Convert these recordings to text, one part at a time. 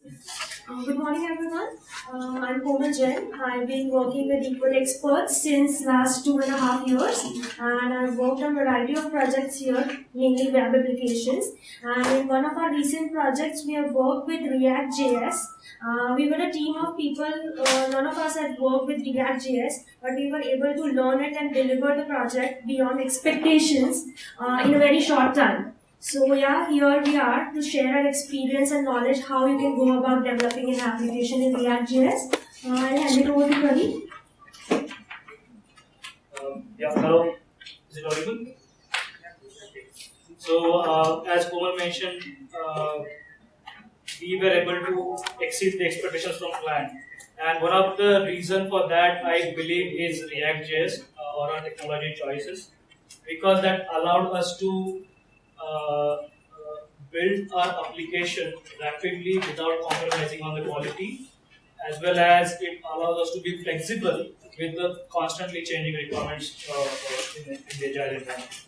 Good morning, everyone. I'm Komal Jain. I've been working with Equal Experts since last 2.5 years, and I've worked on a variety of projects here, mainly web applications. And in one of our recent projects, we have worked with React.js. We were a team of people. None of us had worked with React.js, but we were able to learn it and deliver the project beyond expectations in a very short time. So yeah, here we are to share our experience and knowledge how you can go about developing an application in React.js. I'll hand it over to Pradeep. Hello. Is it audible? So, as Komal mentioned, we were able to exceed the expectations from client. And one of the reason for that, I believe, is React.js or our technology choices, because that allowed us to build our application rapidly without compromising on the quality, as well as it allows us to be flexible with the constantly changing requirements in the agile environment.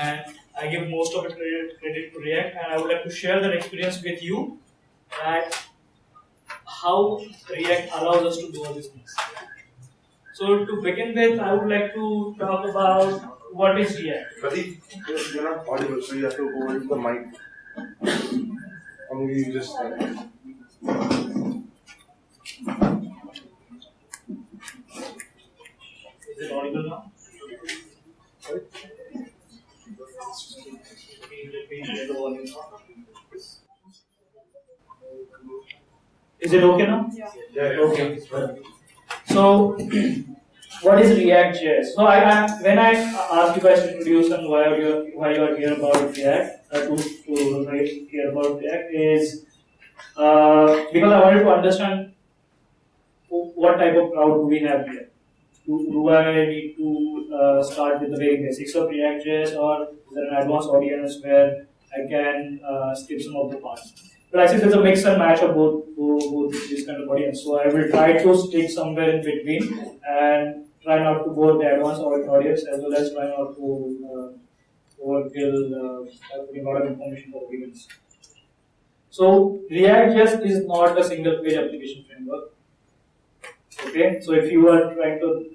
And I give most of it credit to React, and I would like to share that experience with you, that how React allows us to do all these things. So to begin with, I would like to talk about what is React. Pradeep, you're not audible, so you have to go into the mic. Or maybe you just. Is it audible now? Sorry? Is it okay now? Yeah. Okay. So, what is React.js? So, when I asked you guys to introduce and why you are here about React, to hear about React is because I wanted to understand what type of crowd do we have here. Do I need to start with the very basics of React.js, or is there an advanced audience where I can skip some of the parts? But I think there's a mix and match of both this kind of audience. So I will try to stick somewhere in between and try not to bore the advanced audience, as well as try not to overkill putting a lot of information for audience. So React.js is not a single page application framework. Okay, so if you are trying to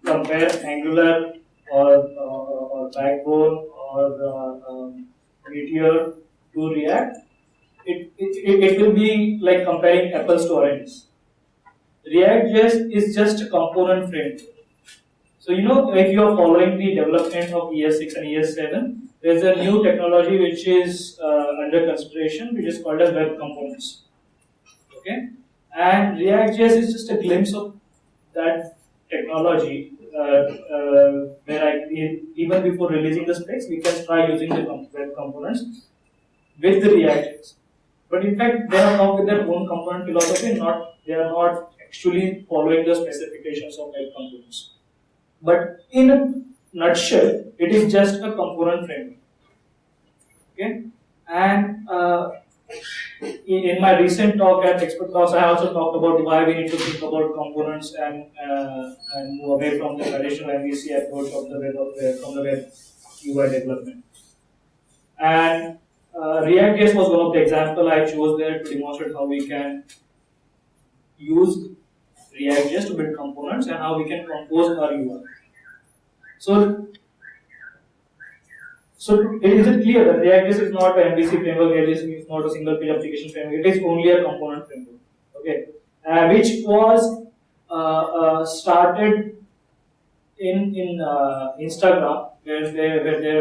compare Angular or Backbone or Meteor to React, it will be like comparing apples to oranges. React.js is just a component framework. So if you are following the development of ES6 and ES7, there's a new technology which is under consideration, which is called as web components. Okay, and React.js is just a glimpse of that technology, where even before releasing the specs, we can try using the web components with the React.js. But in fact, they have come with their own component philosophy. They are not actually following the specifications of web components. But in a nutshell, it is just a component framework. Okay, and in my recent talk at Expert Talks, I also talked about why we need to think about components and move away from the traditional MVC approach of from the web UI development. And React.js was one of the examples I chose there to demonstrate how we can use React.js to build components and how we can compose our UI. So is it clear that React.js is not an MVC framework? React.js is not a single page application framework. It is only a component framework. Okay, which was started in Instagram, where they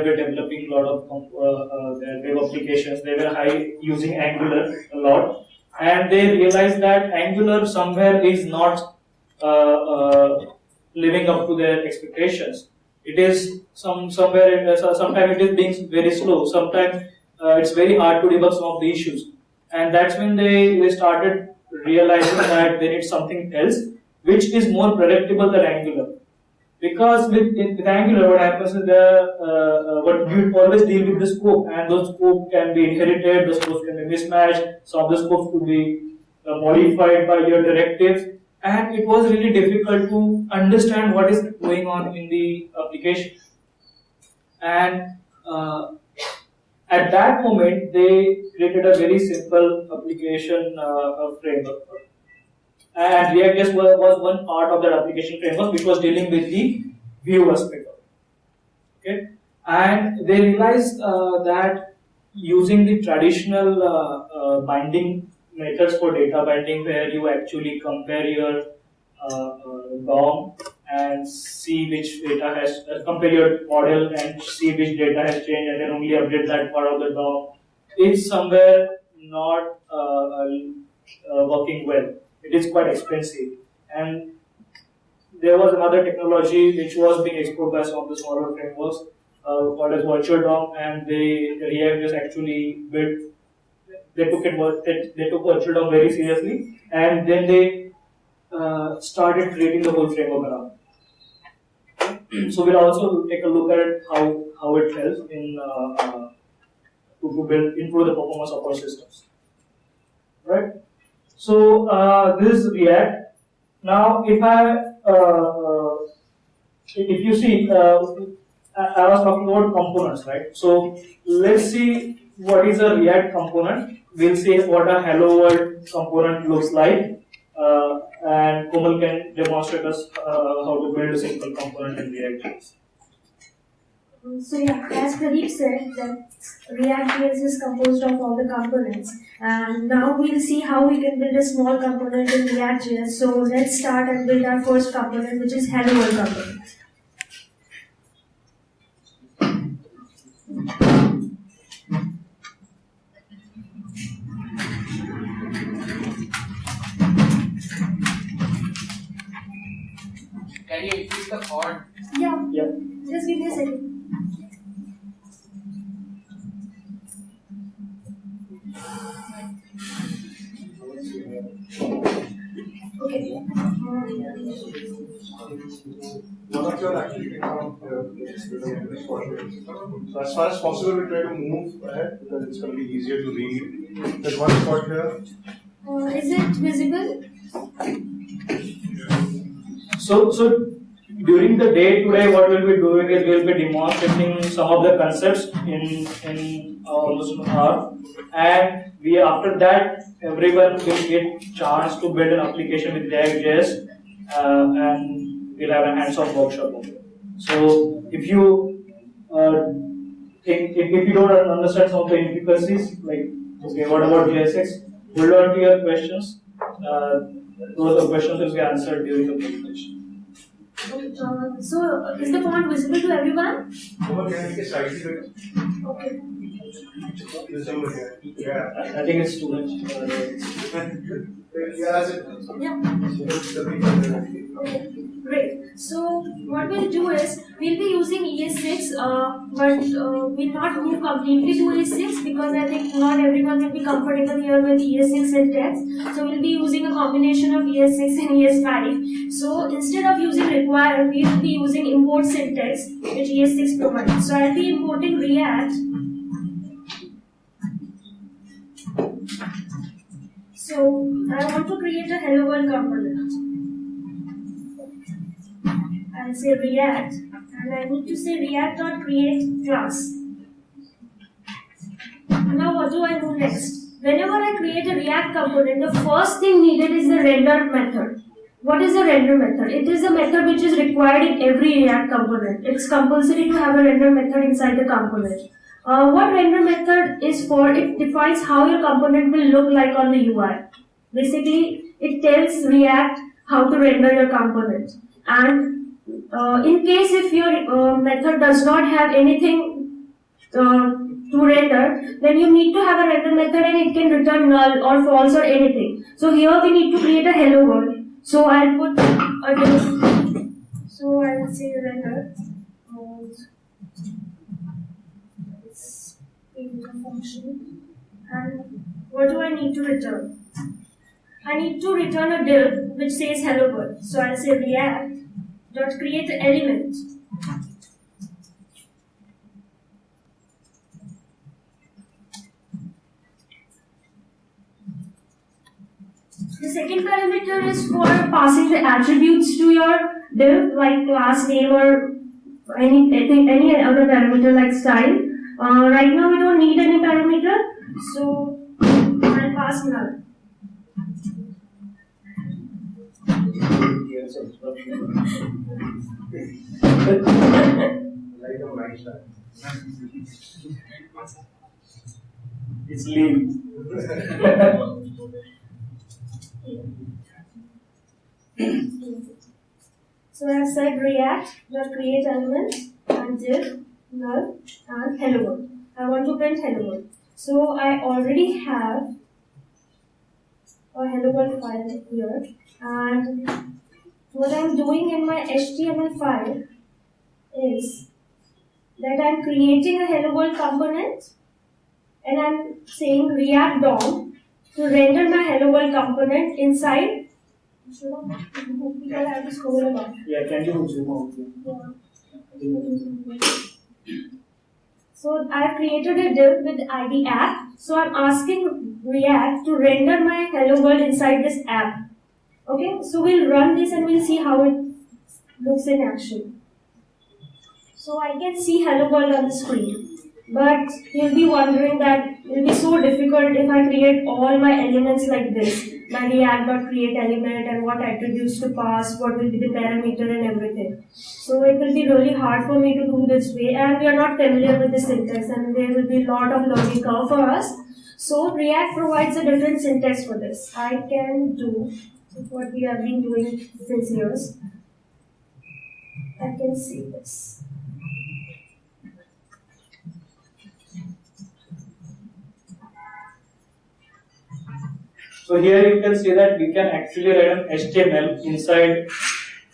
were developing a lot of their web applications. They were using Angular a lot, and they realized that Angular somewhere is not living up to their expectations. It is somewhere. Sometimes it is being very slow. Sometimes it's very hard to debug some of the issues, and that's when they started realizing that they need something else, which is more predictable than Angular. Because with Angular, what happens is what you always deal with the scope, and those scope can be inherited, the scopes can be mismatched, some of the scopes could be modified by your directives, and it was really difficult to understand what is going on in the application. And At that moment, they created a very simple application framework. And React.js was one part of that application framework which was dealing with the view aspect of it. Okay? And they realized that using the traditional binding methods for data binding, where you actually compare your DOM and see which data has, compare your model and see which data has changed and then only update that part of the DOM, is somewhere not working well. It is quite expensive. And there was another technology which was being explored by some of the smaller frameworks called as Virtual DOM, and React just actually built. They took Virtual DOM very seriously, and then they started creating the whole framework around. So we'll also take a look at how it helps in to improve the performance of our systems. Right. So this is React. Now, if you see, I was talking about components, right? So let's see what is a React component. We'll see what a Hello World component looks like, and Komal can demonstrate us how to build a simple component in React.js. So yeah, as Pradeep said, that React.js is composed of all the components, and now we'll see how we can build a small component in React.js. So let's start and build our first component, which is Hello World component. Can you increase the font? Yeah, Yeah. just give me a second. Okay. One of your activities around so as far as possible, we try to move ahead because it's going to be easier to read. There's one spot here. Is it visible? So during the day today, what we'll be doing is we'll be demonstrating some of the concepts in almost an hour, and after that everyone will get chance to build an application with React.js, and we'll have a hands-on workshop of it. So if you if you don't understand some of the intricacies, like okay, what about JSX? Hold on to your questions. Those are questions will be answered during the presentation. So is the font visible to everyone? Over can I make a slightly bigger? Okay. This over here. Yeah. I think it's too much. Yeah, that's it. Yeah. Okay. Great. So what we'll do is we'll be using ES6, but we'll not move completely to ES6 because I think not everyone will be comfortable here with ES6 syntax. So we'll be using a combination of ES6 and ES5. So instead of using require, we will be using import syntax which ES6 provides. So I'll be importing React. So I want to create a Hello World component. I'll say React, and I need to say React.create class. Now what do I do next? Whenever I create a React component, the first thing needed is the render method. What is the render method? It is a method which is required in every React component. It's compulsory to have a render method inside the component. What render method is for? It defines how your component will look like on the UI. Basically, it tells React how to render your component. And in case if your method does not have anything to render, then you need to have a render method and it can return null or false or anything. So here we need to create a hello world. So I'll put a div. So I will say render. It's in the function. And what do I need to return? I need to return a div which says hello world. So I'll say React dot create element. The second parameter is for passing the attributes to your div, like class name or any other parameter like style. Right now we don't need any parameter, so I'll pass null. Like a nice shot. It's leave. So I have said React.create element and div null and hello world. I want to print hello world. So I already have a hello world file here, and what I'm doing in my HTML file is that I'm creating a hello world component and I'm saying React DOM to render my hello world component inside. Should I have to scroll along? Yeah, can you zoom out? Yeah. So I've created a div with ID app. So I'm asking React to render my hello world inside this app. Okay, so we'll run this and we'll see how it looks in action. So I can see hello world on the screen. But you'll be wondering that it'll be so difficult if I create all my elements like this. My React.create element and what attributes to pass, what will be the parameter and everything. So it will be really hard for me to do this way, and we are not familiar with the syntax, and there will be a lot of learning curve for us. So React provides a different syntax for this. I can do what we have been doing since years. I can see this. So here you can see that we can actually write an HTML inside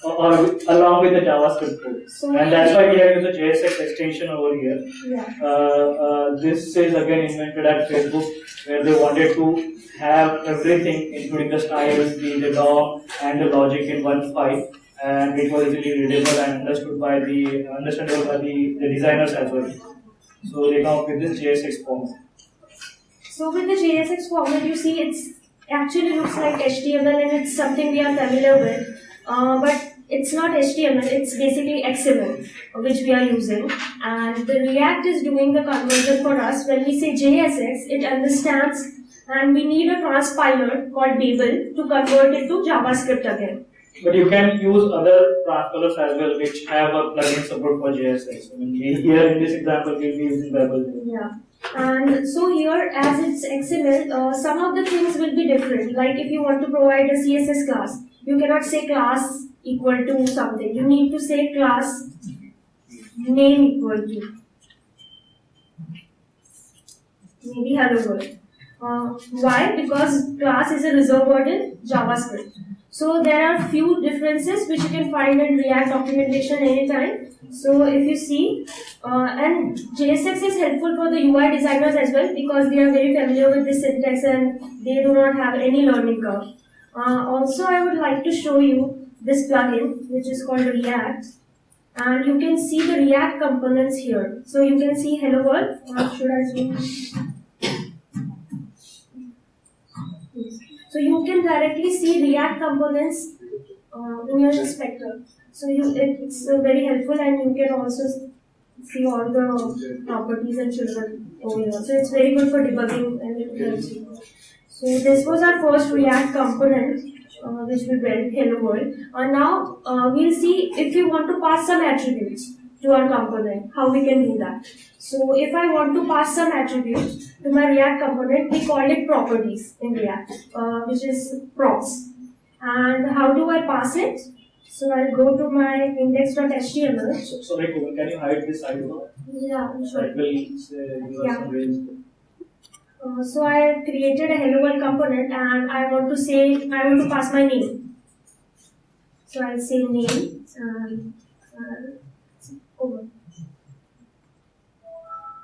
or along with the JavaScript code. So And that's why we have used a JSX extension over here. Yeah. This is again invented at Facebook, where they wanted to have everything, including the styles, the DOM, and the logic in one file, and it was easily readable and understandable by the designers as well. So they come up with this JSX format. So with the JSX format, you see it's actually looks like HTML and it's something we are familiar with. But it's not HTML, it's basically XML, which we are using. And the React is doing the conversion for us. When we say JSX, it understands, and we need a transpiler called Babel to convert it to JavaScript again. But you can use other transpilers as well, which have a plugin support for JSX. I mean, here in this example, we'll be using Babel. Yeah. And so here, as it's XML, some of the things will be different. Like if you want to provide a CSS class, you cannot say class equal to something. You need to say class name equal to maybe hello world. Why? Because class is a reserved word in JavaScript. So there are few differences which you can find in React documentation anytime. So if you see, and JSX is helpful for the UI designers as well, because they are very familiar with this syntax and they do not have any learning curve. Also, I would like to show you this plugin which is called React, and you can see the React components here. So you can see hello world. Should I zoom? So you can directly see React components in your inspector. So it's very helpful, and you can also see all the properties and children over here. So it's very good for debugging, and it helps you. So this was our first React component which we built, hello world. Now we'll see if you want to pass some attributes to our component, how we can do that. So if I want to pass some attributes to my React component, we call it properties in React, which is props. And how do I pass it? So I'll go to my index.html. Sorry, can you hide this sidebar? Yeah, sure. It will say you Yeah. have some range. So I created a hello world component, and I want to pass my name. So I'll say name and over.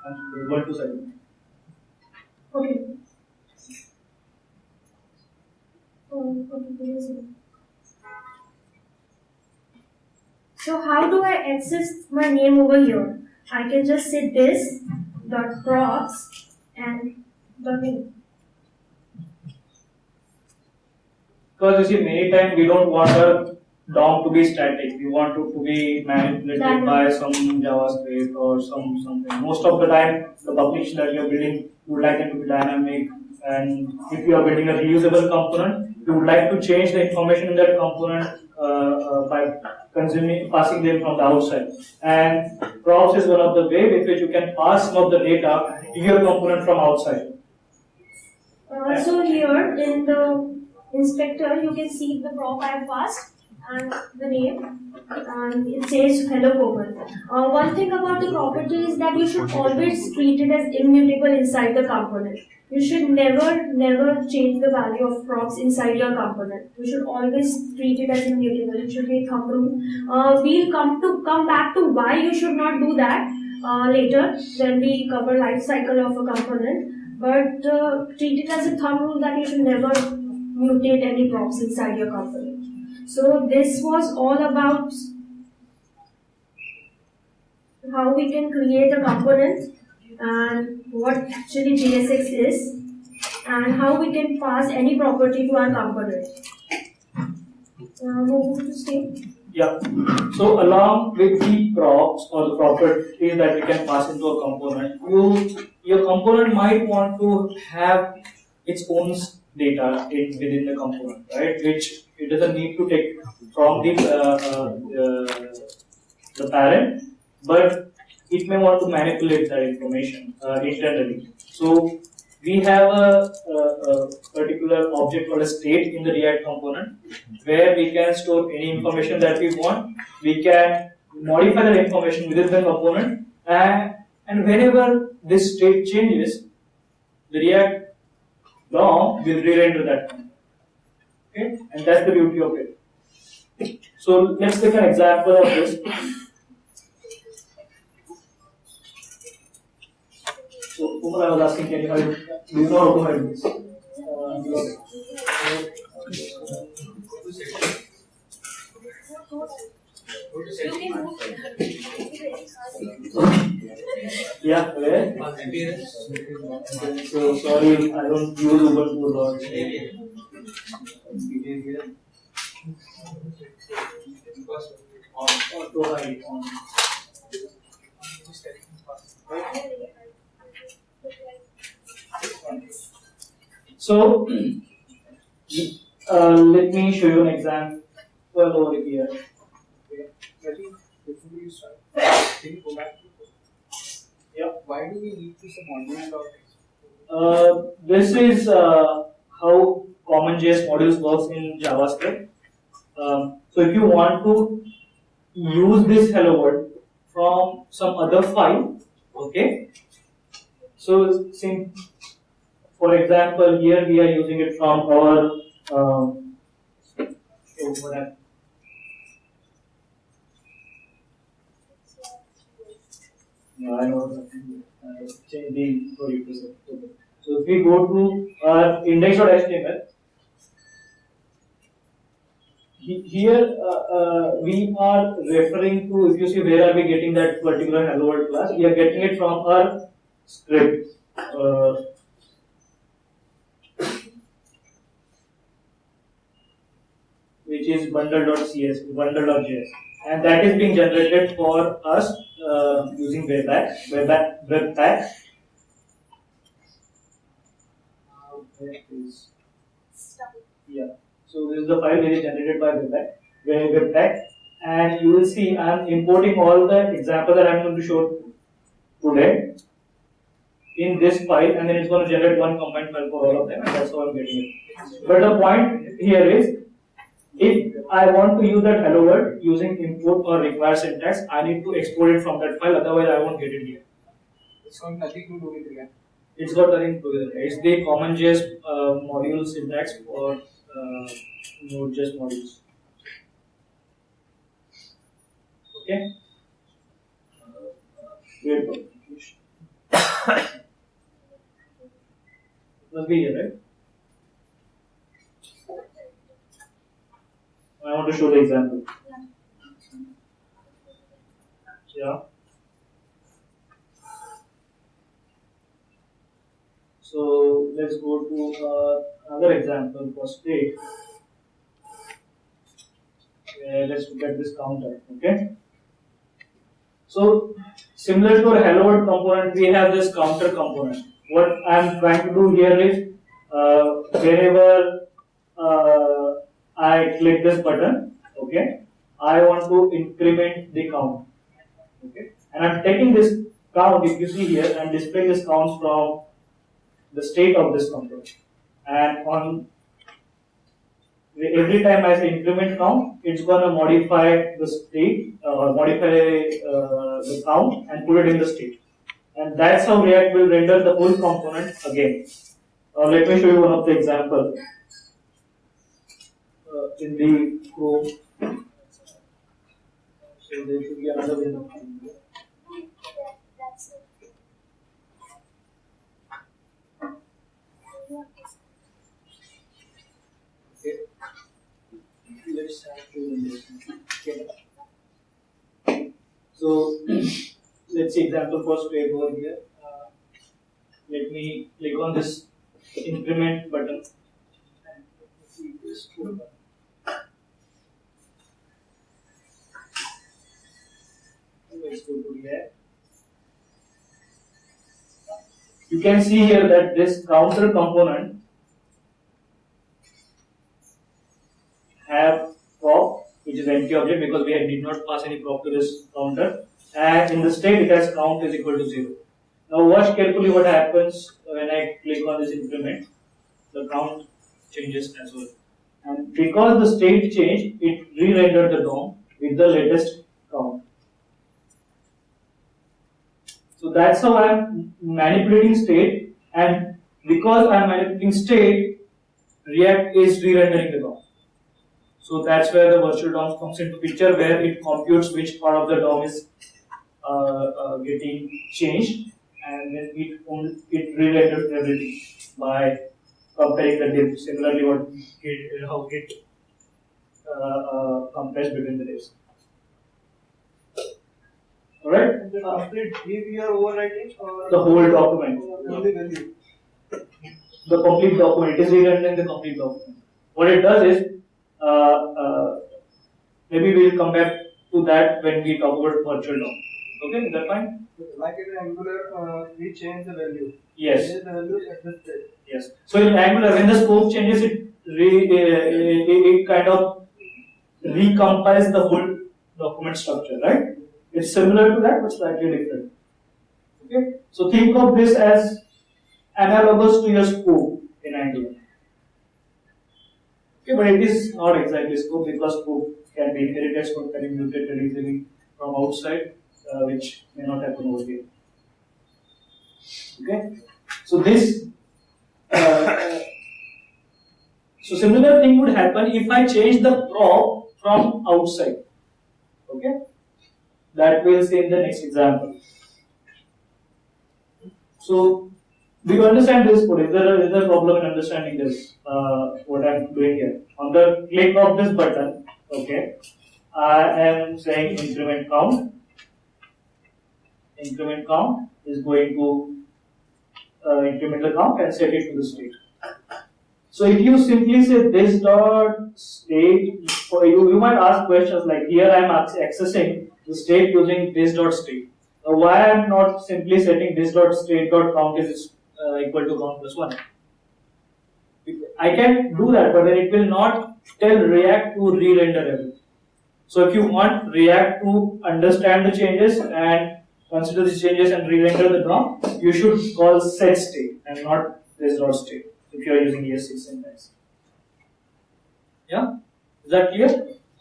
And one to side. Okay. Okay, where is it? So how do I access my name over here? I can just say this dot props and dot name. Because you see, many times we don't want a DOM to be static. We want it to be manipulated by some JavaScript or something. Most of the time, the publication that you're building, you would like them to be dynamic. And if you are building a reusable component, you would like to change the information in that component by passing them from the outside. And props is one of the way with which you can pass some of the data to your component from outside. So here in the inspector, you can see the prop I have passed and the name, and it says hello Komal. One thing about the property is that you should always treat it as immutable inside the component. You should never change the value of props inside your component. You should always treat it as immutable. It should be a thumb rule. We'll come back to why you should not do that later when we cover life cycle of a component. But treat it as a thumb rule that you should never mutate any props inside your component. So this was all about how we can create a component and what actually JSX is and how we can pass any property to our component. Move to Steve. Yeah. So along with the props or the properties that we can pass into a component, your component might want to have its own data within the component, right? Which it doesn't need to take from the parent, but it may want to manipulate that information internally. So we have a particular object called a state in the React component where we can store any information that we want. We can modify that information within the component, and whenever this state changes, the React DOM will re-render that. Okay, and that's the beauty of it. So let's take an example of this. So, Umar, I was asking, do you know how to write this? Yeah, where? So, sorry, I don't use Ubuntu a lot. So, let me show you an example over here. I think before you start, can you go back to Yeah. why do we need to some modules? This is how CommonJS modules works in JavaScript. So if you want to use this hello world from some other file, okay. So for example, here we are using it from our I know change the for you to say. Okay. So if we go to our index.html, here we are referring to, if you see where are we getting that particular hello world class, we are getting it from our script. Which is bundle.js, and that is being generated for us using Webpack. Yeah. So this is the file which is generated by Webpack, and you will see I am importing all the examples that I am going to show today in this file, and then it's going to generate one combined file for all of them, and that's how I'm getting it. But the point here is, if I want to use that hello world using import or require syntax, I need to export it from that file, otherwise I won't get it here. It's got nothing to do with React. It's got nothing to do with it. It's the CommonJS module syntax for Node.js modules. Okay? Wait for it. Must be here, right? I want to show the example. Yeah. So let's go to another example for state. let's look at this counter. Okay. So similar to our hello world component, we have this counter component. What I am trying to do here is whenever I click this button, okay, I want to increment the count. Okay, and I'm taking this count. If you see here, I'm displaying this count from the state of this component, and on every time I say increment count, it's gonna modify the state, modify the count, and put it in the state. And that's how React will render the whole component again. Let me show you one of the example in the Chrome. So there should be another window. Okay. Let's have two windows. Okay. So let's see example first page over here. Let me click on this increment button. And see this button. Let's go to here. You can see here that this counter component have prop, which is empty object because we did not pass any prop to this counter, and in the state it has count is equal to 0. Now watch carefully what happens when I click on this increment. The count changes as well, and because the state changed, it re-rendered the DOM with the latest count. So that's how I am manipulating state, and because I am manipulating state, React is re-rendering the DOM. So that's where the virtual DOM comes into picture, where it computes which part of the DOM is getting changed, and then it re-renders everything by comparing the diff. Similarly, how Git compares between the diffs. Alright? The complete div you are overwriting or The whole document. only value? The complete document. It is re-rendering the complete document. What it does is, maybe we will come back to that when we talk about virtual DOM. Okay, is that fine? Like in Angular, we change the value. Yes. Change the value at the state. Yes. So in Angular, when the scope changes, it kind of recompiles the whole document structure, right? It's similar to that, but slightly different. Okay. So think of this as analogous to your scope in Angular. Okay, but it is not exactly scope because scope can be inherited, scope can be mutated easily from outside, which may not happen over here. Okay. So this. So similar thing would happen if I change the prop from outside. Okay, that we'll see in the next example. So do you understand this code? Is there a problem in understanding this? What I'm doing here. On the click of this button, okay, I am saying increment count. Increment count is going to increment the count and set it to the state. So if you simply say this dot state, you might ask questions like here I am accessing the state using this dot state. Why I am not simply setting this dot state dot count is equal to count plus 1? I can do that, but then it will not tell React to re-render everything. So if you want React to understand the changes and consider the changes and re-render the DOM, you should call set state and not this dot state if you are using ES6 syntax. Yeah? Is that clear?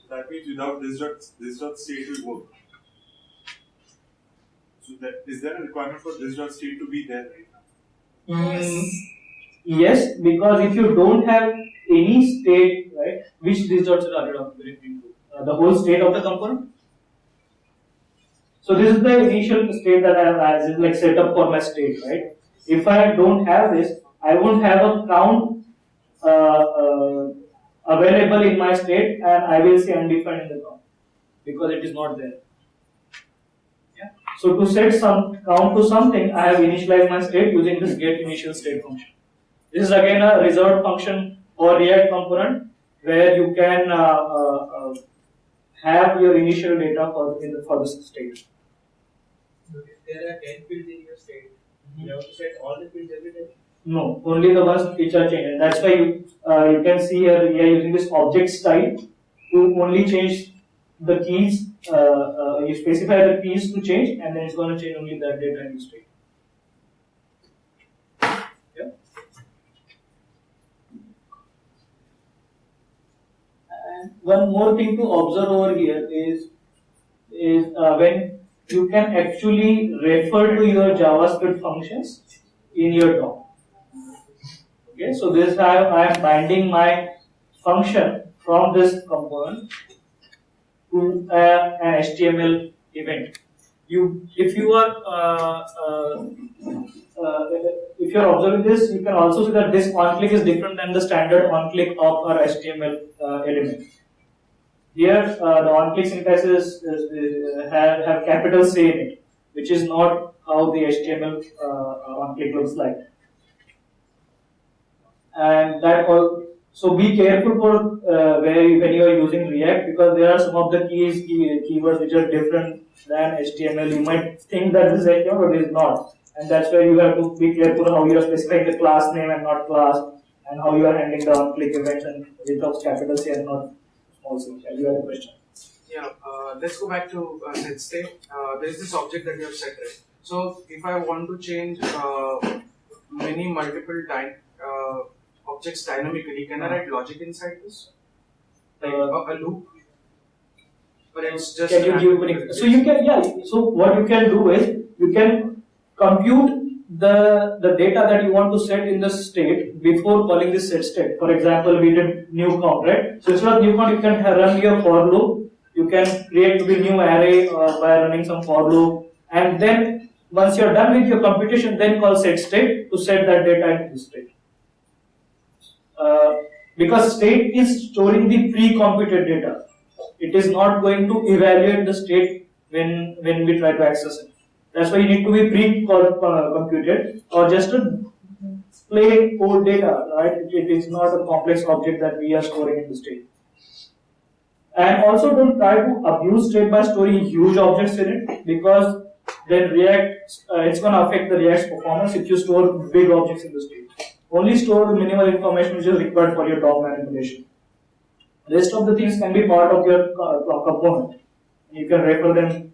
That means without this dot state will work. So that is there a requirement for this dot state to be there right now? Yes, because if you don't have any state, right, which these dots are added on the whole state of the component. So this is the initial state that I have as like set up for my state, right? If I don't have this, I won't have a count available in my state, and I will say undefined in the count because it is not there. Yeah. So to set some count to something, I have initialized my state using this get initial state function. This is again a reserved function for React component where you can have your initial data for the state. So if there are 10 fields in your state, you have to set all the fields every time. No, only the ones which are changed. And that's why you can see here we are using this object style to only change the keys. You specify the keys to change, and then it's going to change only that data in the state. Yeah. And one more thing to observe over here is when you can actually refer to your JavaScript functions in your DOM. Okay, so this I am binding my function from this component to an HTML event. If you are observing this, you can also see that this onClick is different than the standard onClick of our HTML element. Here, the onClick syntax have capital C in it, which is not how the HTML onClick looks like. And that all, so be careful for when you are using React, because there are some of the keywords which are different than HTML. You might think that this is HTML, but it is not, and that's where you have to be careful how you are specifying the class name and not class, and how you are handling the on-click events and with capital C and not small c. You have a question? Yeah, let's go back to set state. There is this object that you have set, right? So if I want to change many multiple objects dynamically, can I write logic inside this? Like a loop? Or it's just Can you give an example? So you can, yeah. So what you can do is you can compute the data that you want to set in the state before calling this set state. For example, we did new count, right? So instead of new count, you can run your for loop. You can create the new array by running some for loop, and then once you're done with your computation, then call set state to set that data into the state. Because state is storing the pre-computed data. It is not going to evaluate the state when we try to access it. That's why you need to be pre-computed or just a plain old data, right? It is not a complex object that we are storing in the state. And also don't try to abuse state by storing huge objects in it, because then React, it's going to affect the React's performance if you store big objects in the state. Only store the minimal information which is required for your DOM manipulation. Rest of the things can be part of your component. You can refer them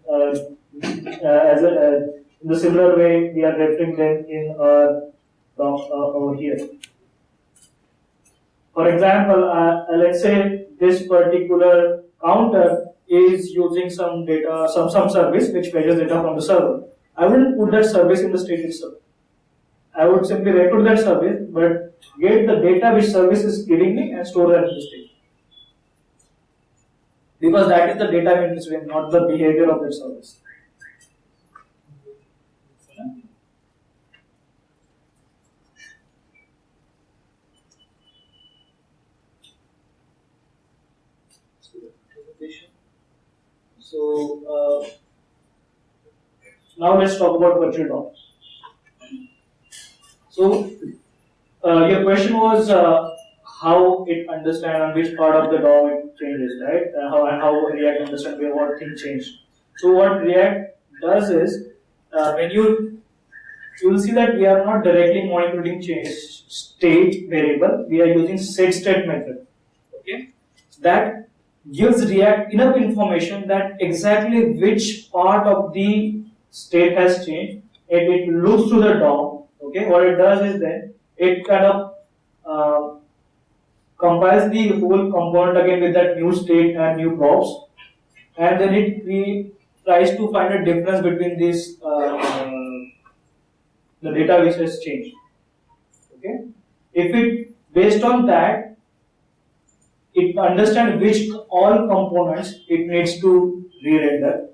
in the similar way we are referring them in DOM over here. For example, let's say this particular counter is using some data, some service which fetches data from the server. I wouldn't put that service in the state itself. I would simply refer to that service, but get the data which service is giving me and store that in the state. Because that is the data I'm interested in, not the behavior of that service. So now let's talk about virtual DOM. So your question was how it understands on which part of the DOM it changes, right? How React understands what thing changed. So what React does is when you will see that we are not directly monitoring change state variable. We are using set state method. Okay, that gives React enough information that exactly which part of the state has changed. It looks through the DOM. Okay, what it does is then it kind of compiles the whole component again with that new state and new props, and then it tries to find a difference between these the data which has changed. Okay, if it based on that, it understands which all components it needs to re-render.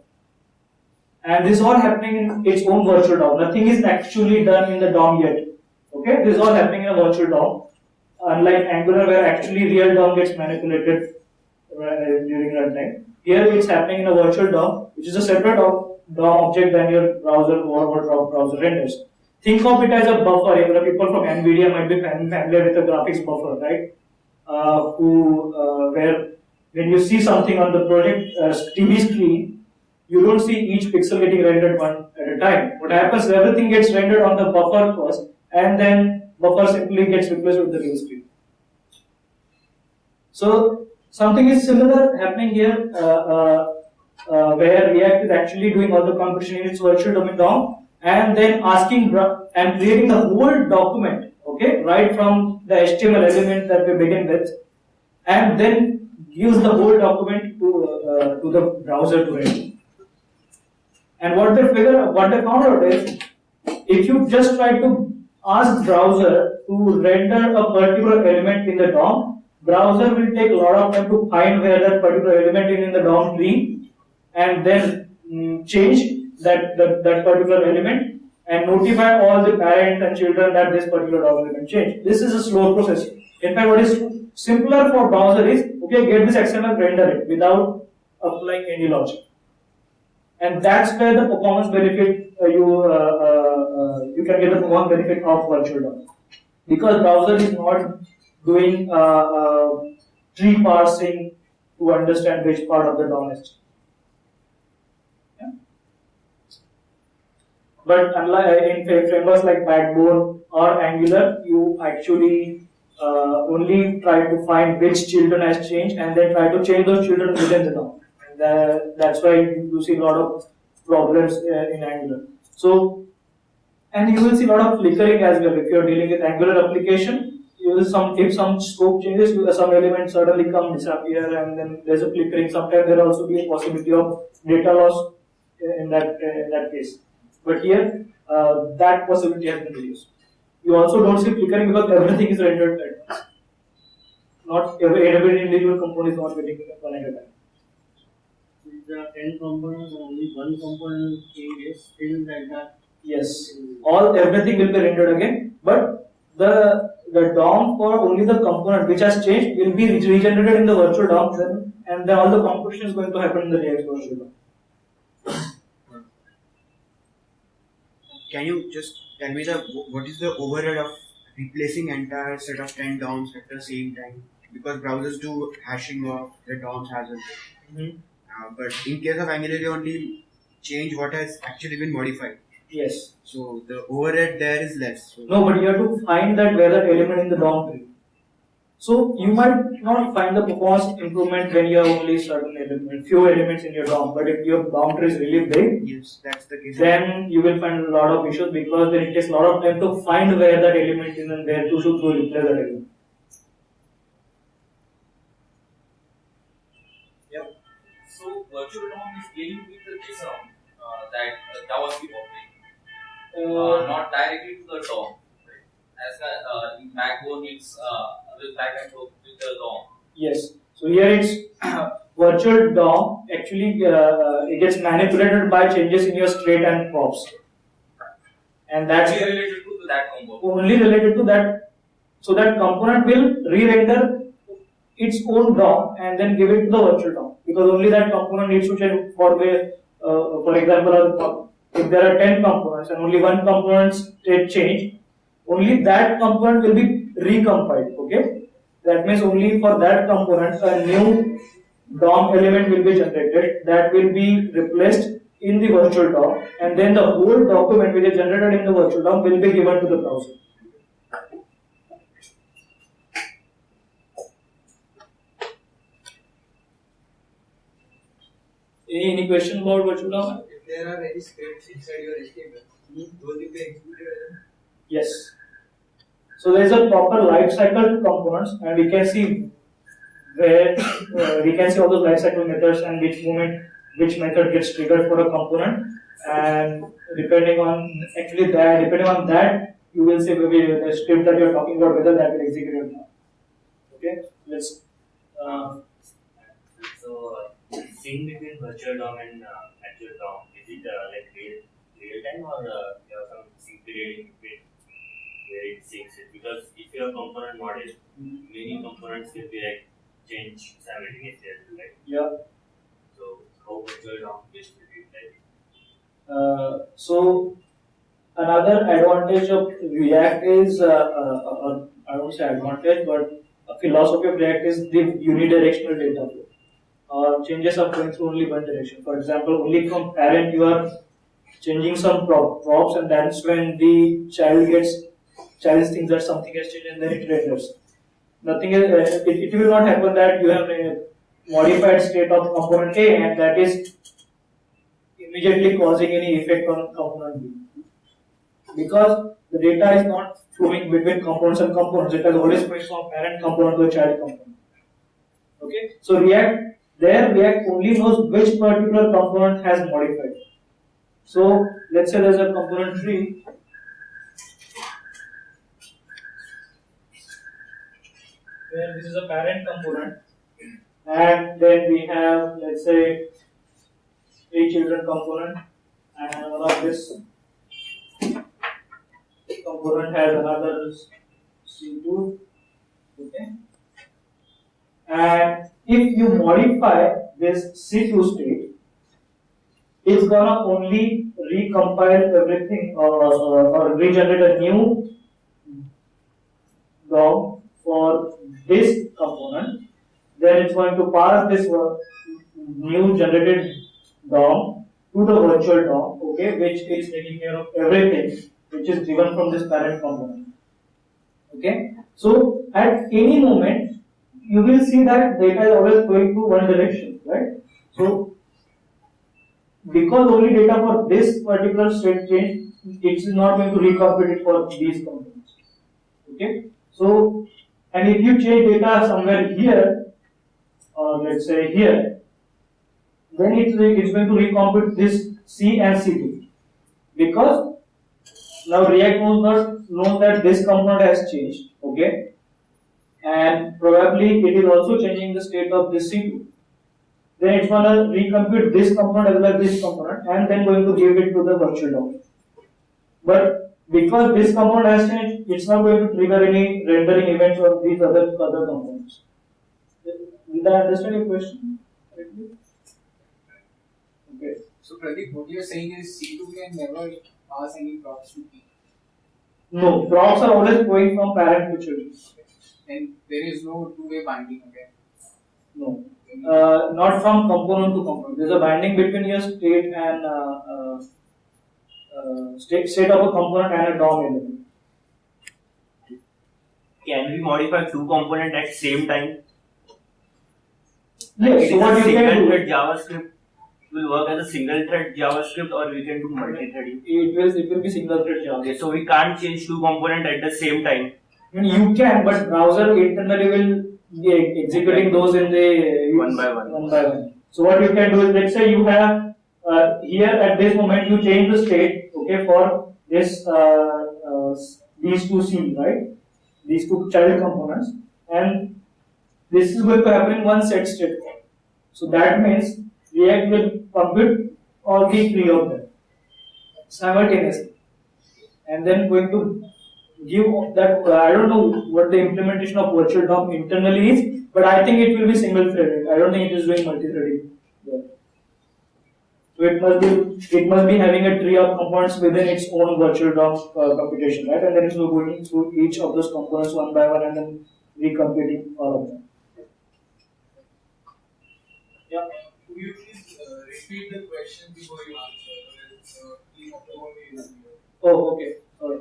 And this is all happening in its own virtual DOM. Nothing is actually done in the DOM yet. Okay, this is all happening in a virtual DOM. Unlike Angular, where actually real DOM gets manipulated during runtime. Here it's happening in a virtual DOM, which is a separate DOM object than your browser or browser renders. Think of it as a buffer. People from NVIDIA might be familiar with the graphics buffer, right? Where when you see something on the project TV screen, you don't see each pixel getting rendered one at a time. What happens, everything gets rendered on the buffer first, and then buffer simply gets replaced with the real screen. So something is similar happening here, where React is actually doing all the computation in its virtual domain DOM, and then asking and creating the whole document, okay, right from the HTML element that we begin with, and then gives the whole document to the browser to render. And what they found out is, if you just try to ask browser to render a particular element in the DOM, browser will take a lot of time to find where that particular element is in the DOM tree, and then change that particular element and notify all the parents and children that this particular DOM element changed. This is a slow process. In fact, what is simpler for browser is, okay, get this XML, render it without applying any logic. And that's where the performance benefit you can get the performance benefit of virtual DOM, because browser is not doing tree parsing to understand which part of the DOM is. Yeah. But unlike in frameworks like Backbone or Angular, you actually only try to find which children has changed, and then try to change those children within the DOM. That's why you see a lot of problems in Angular. So, and you will see a lot of flickering as well. If you are dealing with Angular application, you will if some scope changes, some elements suddenly disappear, and then there's a flickering. Sometimes there also be a possibility of data loss in that case. But here, that possibility has been reduced. You also don't see flickering because everything is rendered at once. Not every individual component is not getting one at a time. The 10 components, only one component changes, still the entire. Yes, everything will be rendered again, but the DOM for only the component which has changed will be regenerated in the virtual DOM, and then all the computation is going to happen in the React virtual DOM. Can you just tell me what is the overhead of replacing entire set of 10 DOMs at the same time? Because browsers do hashing of the DOMs as well. But in case of Angular, you only change what has actually been modified. Yes. So the overhead there is less. So no, but you have to find that element in the DOM tree. So you might not find the performance improvement when you have only few elements in your DOM. But if your DOM tree is really big, yes, that's the case. Then you will find a lot of issues, because then it takes a lot of time to find where that element is and where to replace that element. So virtual DOM is dealing with the JSON that JavaScript object, not directly to the DOM. Right? As in Backbone, it's with back and forth with the DOM. Yes. So here it's virtual DOM. Actually, it gets manipulated by changes in your state and props, and that's only related to that component. Only related to that. So that component will re-render its own DOM and then give it to the virtual DOM, because only that component needs to change for example, if there are 10 components and only one component state change, only that component will be recompiled. Okay, that means only for that component a new DOM element will be generated that will be replaced in the virtual DOM, and then the whole document which is generated in the virtual DOM will be given to the browser. Any question about virtual DOM? If there are any scripts inside your HTML, those will be executed. Yes. So there is a proper life cycle to components, and we can see where we can see all those life cycle methods and which method gets triggered for a component, and depending on that, you will see maybe the script that you are talking about, whether that will execute or not. Okay, let's. Sync between virtual DOM and actual DOM, is it like real time, or you have some sync period in between where it syncs it? Because if you have component model, many components will be like change simultaneously, right? Yeah. So how virtual DOM gets like? So another advantage of React is, I won't say advantage, but a philosophy of React is the unidirectional data flow. changes are going through only one direction. For example, only from parent you are changing some props, and that's when the child thinks that something has changed, and then it renders. Nothing is, it will not happen that you have a modified state of component A and that is immediately causing any effect on component B. Because the data is not flowing between components and components, it has always going from parent component to a child component. Okay, so React only knows which particular component has modified. So let's say there's a component tree. Where this is a parent component, and then we have, let's say, a children component, and one of this component has another C2. Okay, and if you modify this C2 state, it's gonna only recompile everything or regenerate a new DOM for this component. Then it's going to pass this new generated DOM to the virtual DOM, okay, which is taking care of everything which is driven from this parent component. Okay, so at any moment you will see that data is always going to one direction, right? So because only data for this particular state change, it is not going to recompute it for these components. Okay, so and if you change data somewhere here, or let's say here, then it's going to recompute this C and C2, because now React knows that this component has changed, okay, and probably it is also changing the state of this C2. Then it's going to recompute this component as well as this component, and then going to give it to the virtual DOM. But because this component has changed, it's not going to trigger any rendering events of these other components. Did I understand your question correctly? Okay. So Pradeep, what you're saying is C2 can never pass any props to P. No, props are always going from parent to children. And there is no two-way binding again. No. Not from component to component. There is a binding between your state and state of a component and a DOM element. Can we modify two components at same time? Yes, so what you can Single do, thread JavaScript will work as a single thread JavaScript, or we can do multi-threading. it will be single thread JavaScript. Okay, so we can't change two components at the same time. I mean, you can, but browser internally will be executing those in the One by one. So what you can do is, let's say you have here at this moment you change the state, okay, for this these two scenes, right? These two child components, and this is going to happen in one set state call. So that means React will compute all the three of them simultaneously, and then going to give that. I don't know what the implementation of virtual DOM internally is, but I think it will be single threaded. I don't think it is doing multi-threading. Yeah. So it must be having a tree of components within its own virtual DOM computation, right? And then it's going through each of those components one by one and then recomputing all of them. Yeah. Could you please repeat the question before you answer? Oh, okay. Sorry.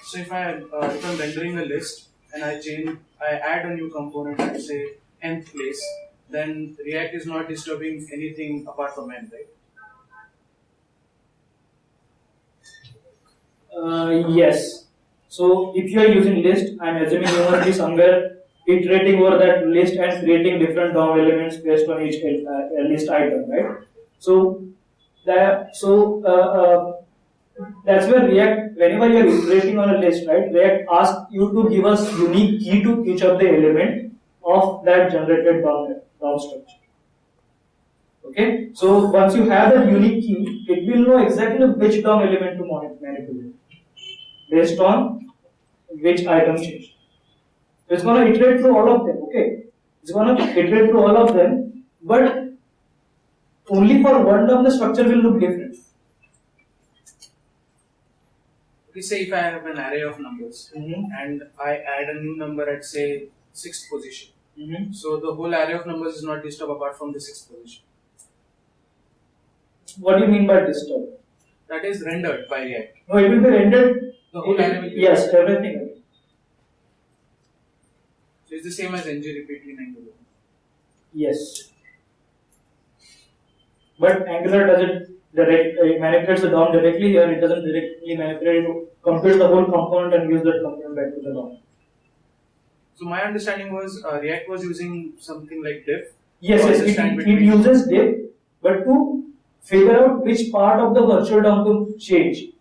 So if I'm rendering a list and I add a new component and say nth place, then React is not disturbing anything apart from n, right? Yes. So if you are using list, I'm assuming you must be somewhere iterating over that list and creating different DOM elements based on each list item, right? So that's where React, whenever you are iterating on a list, right, React asks you to give us unique key to each of the element of that generated DOM structure. Okay, so once you have that unique key, it will know exactly which DOM element to manipulate based on which item changed. So it's going to iterate through all of them. Okay, it's going to iterate through all of them, but only for one DOM the structure will look different. We say if I have an array of numbers and I add a new number at say 6th position, So the whole array of numbers is not disturbed apart from the sixth position. What do you mean by disturb? That is rendered by React. No, it will be rendered. The whole array will be Yes, everything. So it's the same as ng repeatedly 9 to 11. Yes. But Angular doesn't manipulates the DOM directly. Here it doesn't directly manipulate. It computes the whole component and gives that component back to the DOM. So my understanding was React was using something like diff. Yes, to yes, understand it between- uses diff, but to figure out which part of the virtual DOM to change.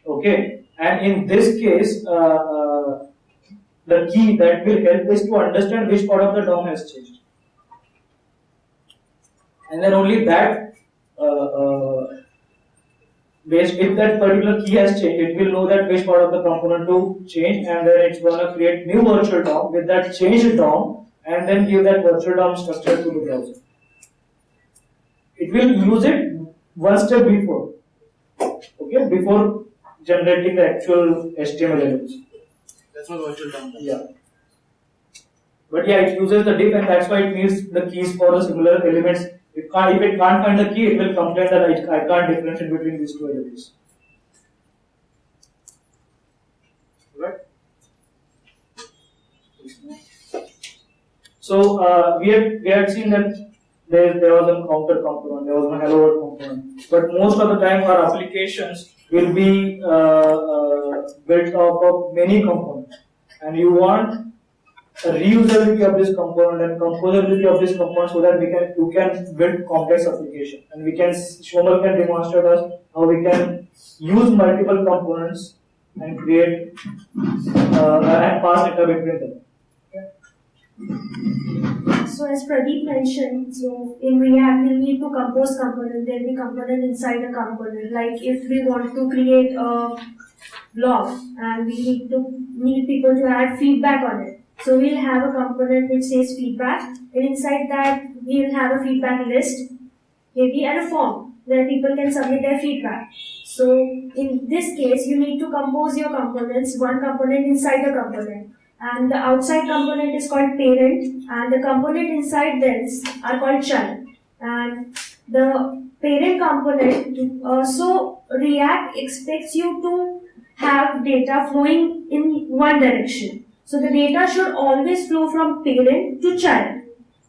Okay, and in this case, the key that will help is to understand which part of the DOM has changed, and then only that. Based if that particular key has changed, it will know that which part of the component to change, and then it's gonna create new virtual DOM with that changed DOM, and then give that virtual DOM structure to the browser. It will use it one step before, okay, before generating the actual HTML elements. That's what virtual DOM does. Yeah. But yeah, it uses the diff, and that's why it needs the keys for the similar elements. If it can't find the key, it will complain that I can't differentiate between these two elements. Right? So we had seen that there was a counter component, there was a hello world component, but most of the time our applications will be built off of many components, and you want reusability of this component and composability of this component so that you can build complex application, and Shomal can demonstrate us how we can use multiple components and create and pass data between them. So as Pradeep mentioned, so in React we need to compose component, there will be component inside a component. Like if we want to create a blog and we need people to add feedback on it. So we'll have a component which says feedback, and inside that we'll have a feedback list, maybe, and a form where people can submit their feedback. So in this case, you need to compose your components, one component inside the component. And the outside component is called parent, and the component inside this are called child. And the parent component, so React expects you to have data flowing in one direction. So the data should always flow from parent to child.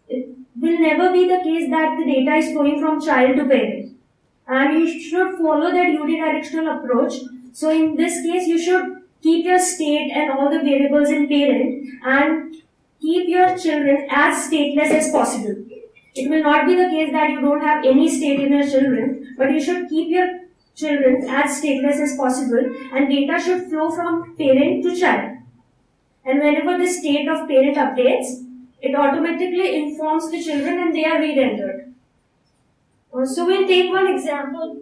It will never be the case that the data is flowing from child to parent. And you should follow that unidirectional approach. So in this case, you should keep your state and all the variables in parent and keep your children as stateless as possible. It will not be the case that you don't have any state in your children, but you should keep your children as stateless as possible, and data should flow from parent to child. And whenever the state of parent updates, it automatically informs the children and they are re-rendered. So we'll take one example.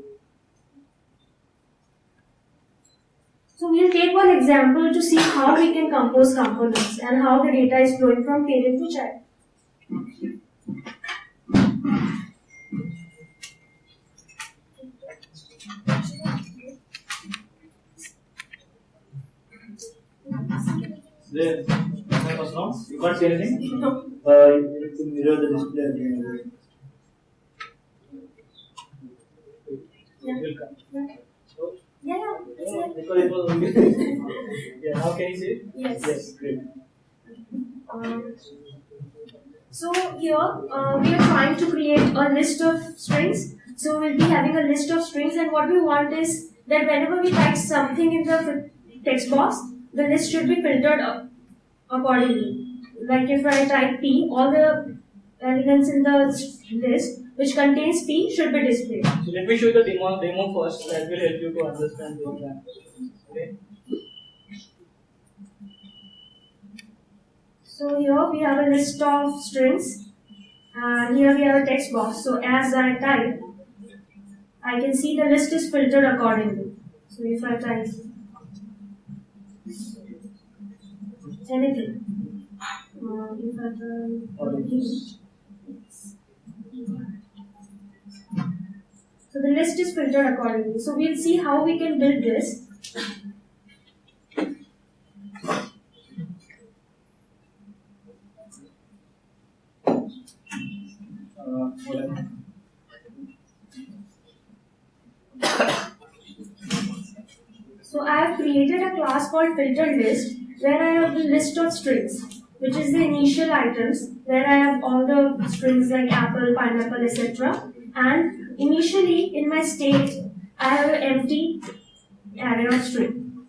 So we'll take one example to see how we can compose components and how the data is flowing from parent to child. There was no? You can't see anything? No. You need to mirror the display again. Yeah. It will come. Yeah, it's Oh, like, because it was only. Yeah, now can you see it? yes. Yes, great. So here we are trying to create a list of strings. So we'll be having a list of strings, and what we want is that whenever we type something in the text box, the list should be filtered accordingly. Like if I type P, all the elements in the list which contains P should be displayed. So let me show you the demo first. That will help you to understand the example. Okay. So here we have a list of strings, and here we have a text box. So as I type, I can see the list is filtered accordingly. So if I type anything, if I type so the list is filtered accordingly. So we'll see how we can build this. So I have created a class called filter list where I have the list of strings, which is the initial items where I have all the strings like apple, pineapple, etc. And initially in my state, I have an empty array of string.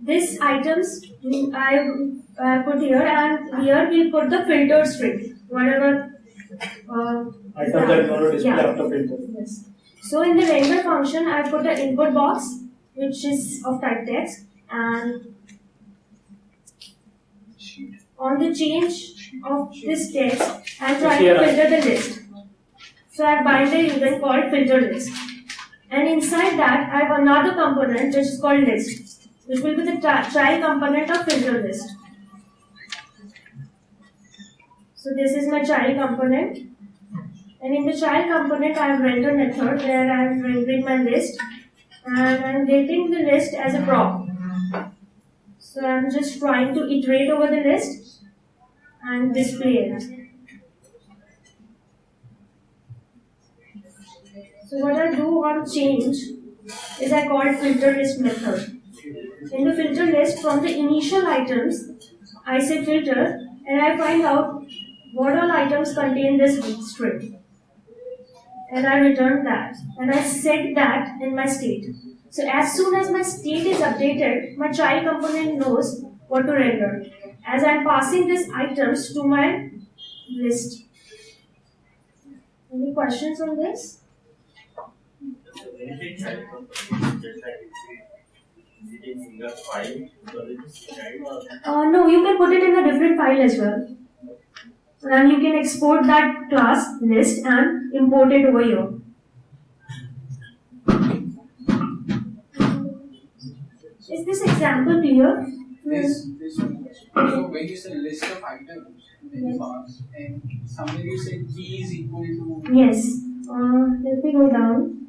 These items I put here, and here we'll put the filter string, whatever Item that you want to display yeah. after filter. Yes. So in the render function, I put the input box, which is of type text, and on the change of this text, I try to filter the list. So I bind the event called filter list, and inside that I have another component which is called list, which will be the child component of filter list. So this is my child component. And in the child component, I have render method where I am rendering my list, and I am getting the list as a prop. So I am just trying to iterate over the list and display it. So what I do on change is I call filter list method. In the filter list, from the initial items, I say filter, and I find out what all items contain this string. And I return that, and I set that in my state. So as soon as my state is updated, my child component knows what to render, as I am passing these items to my list. Any questions on this? Benefit child component, just like is it in single file because it is child or No, you can put it in a different file as well. And you can export that class list and import it over here. Is this example clear? This one question. So when you say list of items in the box and somewhere you say key is equal to Yes. Let me go down.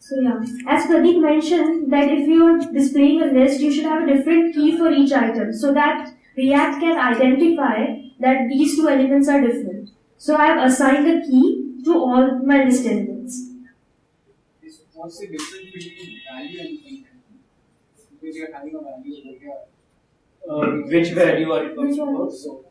So yeah, as Pradeep mentioned that if you are displaying a list, you should have a different key for each item so that React can identify that these two elements are different. So I have assigned a key to all my list elements. what's the difference between value and int? Because you're having a value over here. Which value are you talking about? So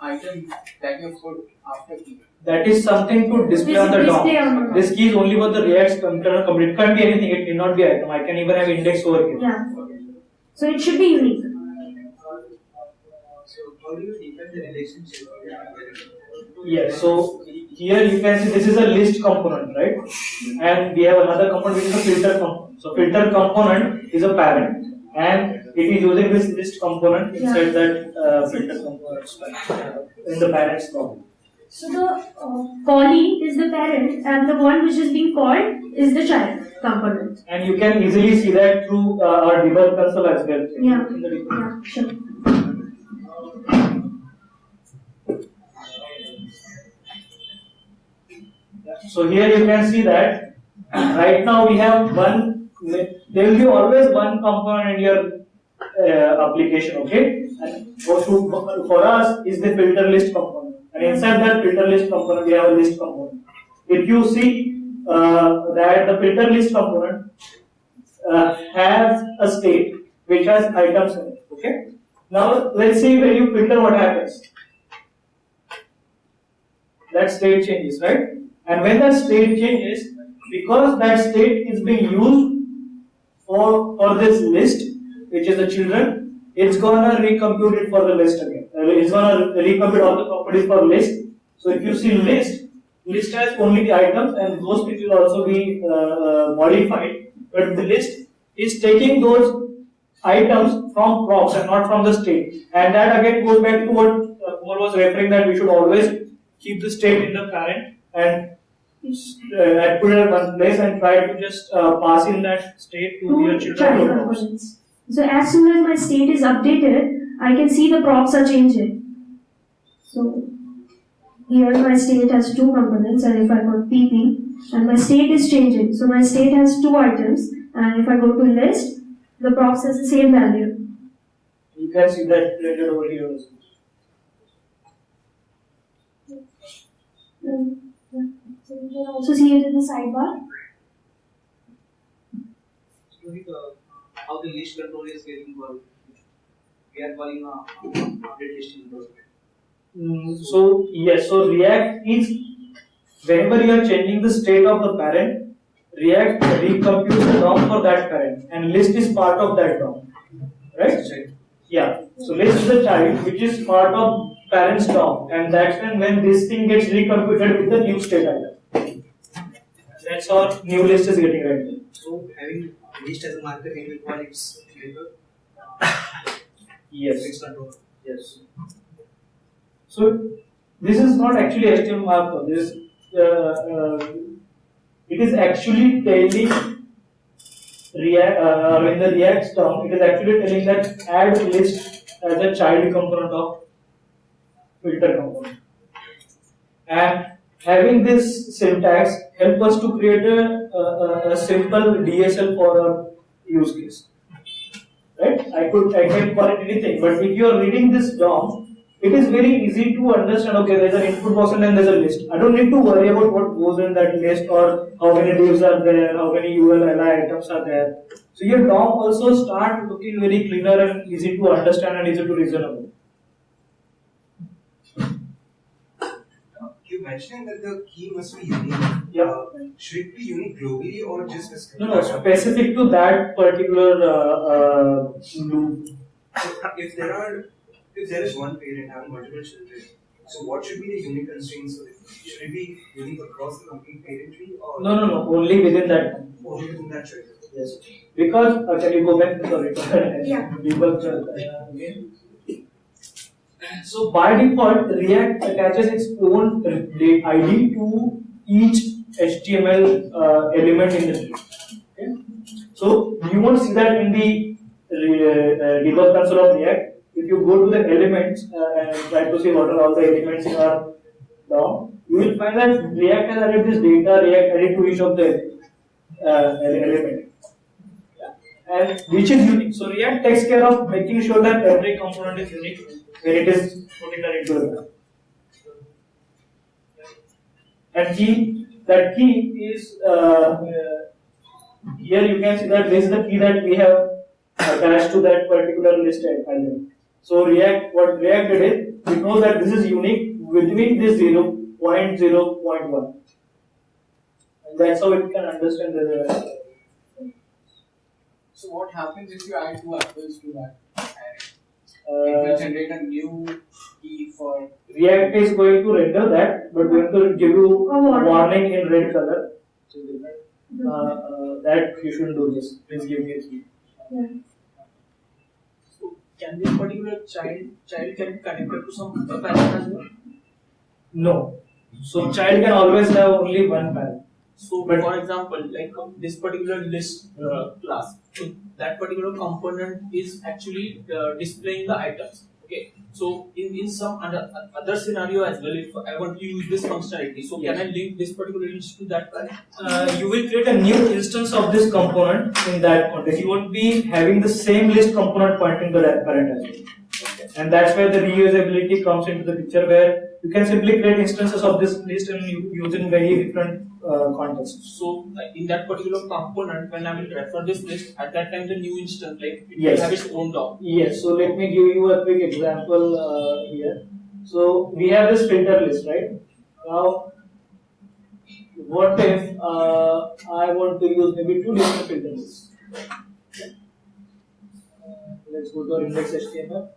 item that you put after key. That is something to display on the Display on the DOM. DOM. This key is only for the React's internal component. It can't be anything. It need not be item. I can even have index over here. Yeah. So it should be unique. So how do you define the relationship? Yes. So here you can see this is a list component, right? And we have another component which is a filter component. So filter component is a parent, and it is using this list component inside that filter component in the parent's form. So the callee is the parent and the one which is being called is the child component. And you can easily see that through our debug console as well. Yeah. In the debug. Yeah, sure. So here you can see that right now we have one. There will be always one component in your application, okay? And for us is the filter list component, and inside that filter list component we have a list component. If you see that the filter list component has a state which has items in it, okay? Now let's see when you filter what happens. That state changes, right? And when that state changes, because that state is being used for this list, which is the children, it's gonna recompute it for the list again. It's gonna recompute all the properties for list. So if you see list has only the items, and those things will also be modified. But the list is taking those items from props and not from the state. And that again goes back to what Kumar was referring, that we should always keep the state in the parent and put it at one place and try to just pass in that state to your Two child children. components. So as soon as my state is updated, I can see the props are changing. So here my state has two components, and if I go pp, and my state is changing. So my state has two items, and if I go to list, the props has the same value. You can see that rendered over here also. So you can also see it in the sidebar. How the list control is getting work. We are calling a update list control. So yes, so React is whenever you are changing the state of the parent, React recomputes the DOM for that parent, and list is part of that DOM, right? Yeah. So list is the child which is part of parent's DOM, and that's when this thing gets recomputed with the new state item. That's how new list is getting written. So having list as a marker in require its Yes. list control. Yes. So this is not actually HTML markup. This it is actually telling React in the React DOM. It is actually telling that add list as a child component of filter component. And having this syntax help us to create a simple DSL for our use case. Right? I can call it anything, but if you are reading this DOM, it is very easy to understand. Okay, there's an input box and then there's a list. I don't need to worry about what goes in that list or how many divs are there, how many ULLI items are there. So your DOM also start looking very cleaner and easy to understand and easy to reason about. You mentioned that the key must be unique. Yeah. Should it be unique globally or just specific? No, specific to that particular loop. If there is one parent having multiple children, so what should be the unique constraints for it? Should it be unique across the complete parent tree or No, only within that. only within that child? Yes, because can you go back? Sorry, Yeah. Again. So by default, React attaches its own ID to each HTML element in the tree. Okay? So you won't see that in the debug console of React. If you go to the elements and try to see what are all the elements in our DOM, you will find that React has added this data, React added to each of the element, and which is unique. So React takes care of making sure that every component is unique when it is put into a graph. And that key is here you can see that this is the key that we have attached to that particular list element. So what React did is, it knows that this is unique between this 0.0.1. And that's how it can understand the So what happens if you add two apples to that? It will generate a new key for React is going to render that, but going to give you a warning in red color. That you shouldn't do this. Please give me a key. Yeah. So can this particular child can be connected to some other parent as well? No. So child can always have only one parent. So But- for example, like this particular list class, so that particular component is actually displaying the items. Okay. So in some other scenario as well, if I want to use this functionality, so Yes. can I link this particular list to that parent? You will create a new instance of this component in that context. You won't be having the same list component pointing to that parent as well. And that's where the reusability comes into the picture, where you can simply create instances of this list and use in very different contexts. So in that particular component, when I will refer this list, at that time the new instance, like it Yes. will have its own DOM. Yes, so let me give you a quick example here. So we have this filter list, right? Now, what if I want to use maybe two different filter lists? Let's go to our index.html.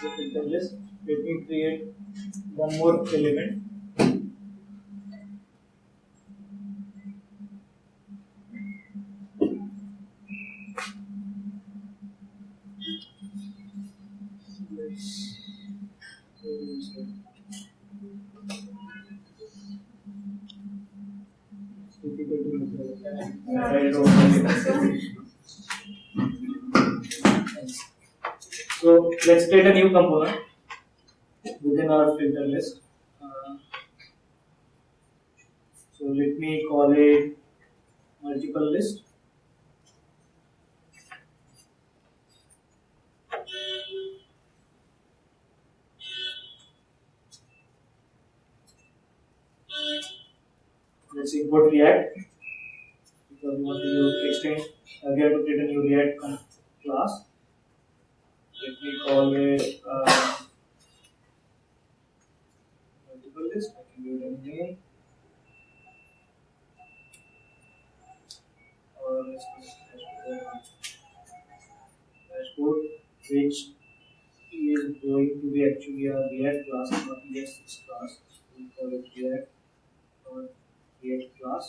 The filter list. Let me create one more element. So let's create a new component within our filter list. So let me call it multiple list. let's import React because we want to extend. We have to create a new React class. Let me call it multiple list. I can give it a name. Or let's put dashboard, which is going to be actually a React class, not ES6 class. We call it React or React class.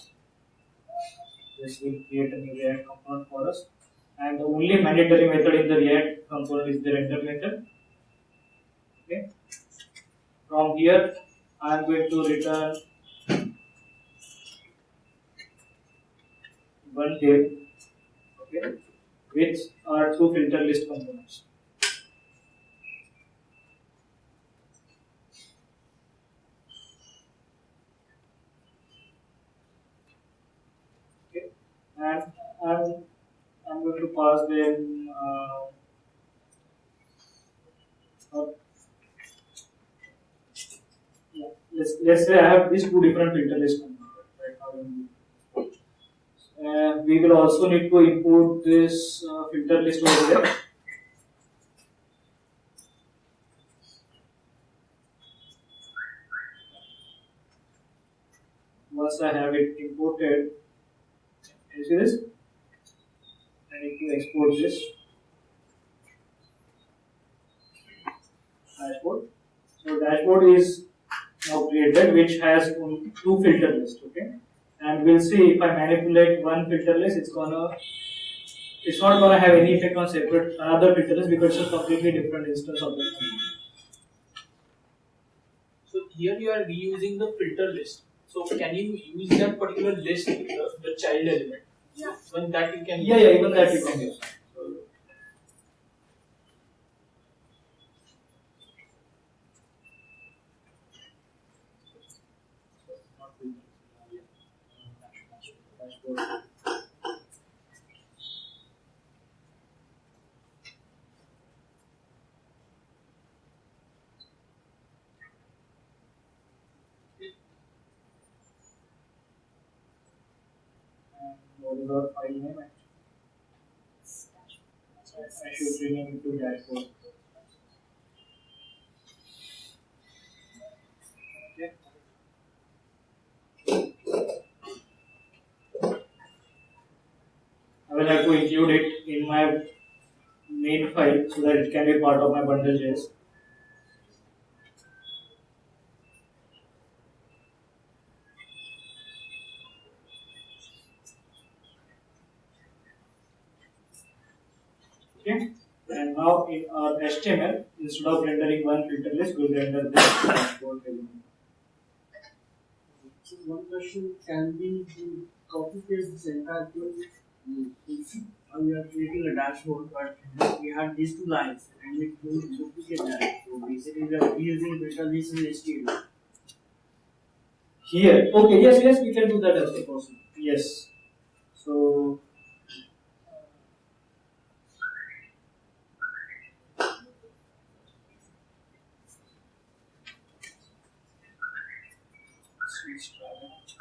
This will create a new React component for us. And the only mandatory method in the React component is the render method. Okay. From here, I am going to return one div, okay, which are two filter list components. Okay, and I'm going to pass them. Let's say I have these two different filter list components right now. We will also need to import this filter list over there. Once I have it imported, you see this? I need to export this dashboard. So dashboard is now created, which has two filter lists. Okay. And we'll see if I manipulate one filter list, it's not gonna have any effect on separate another filter list because it's a completely different instance of it. So here you are reusing the filter list. So can you use that particular list, the child element? Yeah. When that you can. Yeah, even that you can use. What is our file name? I should rename it to dashboard. Okay. I will have to include it in my main file so that it can be part of my bundle.js. Okay, and now in our HTML, instead of rendering one filter list, we'll render this dashboard element. So one question, can we copy paste this entire code? If we are creating a dashboard, but we have these two lines and we going to duplicate that. So basically we are reusing data list in HTML. Here, okay, yes, we can do that as well. Yes. So let's try that.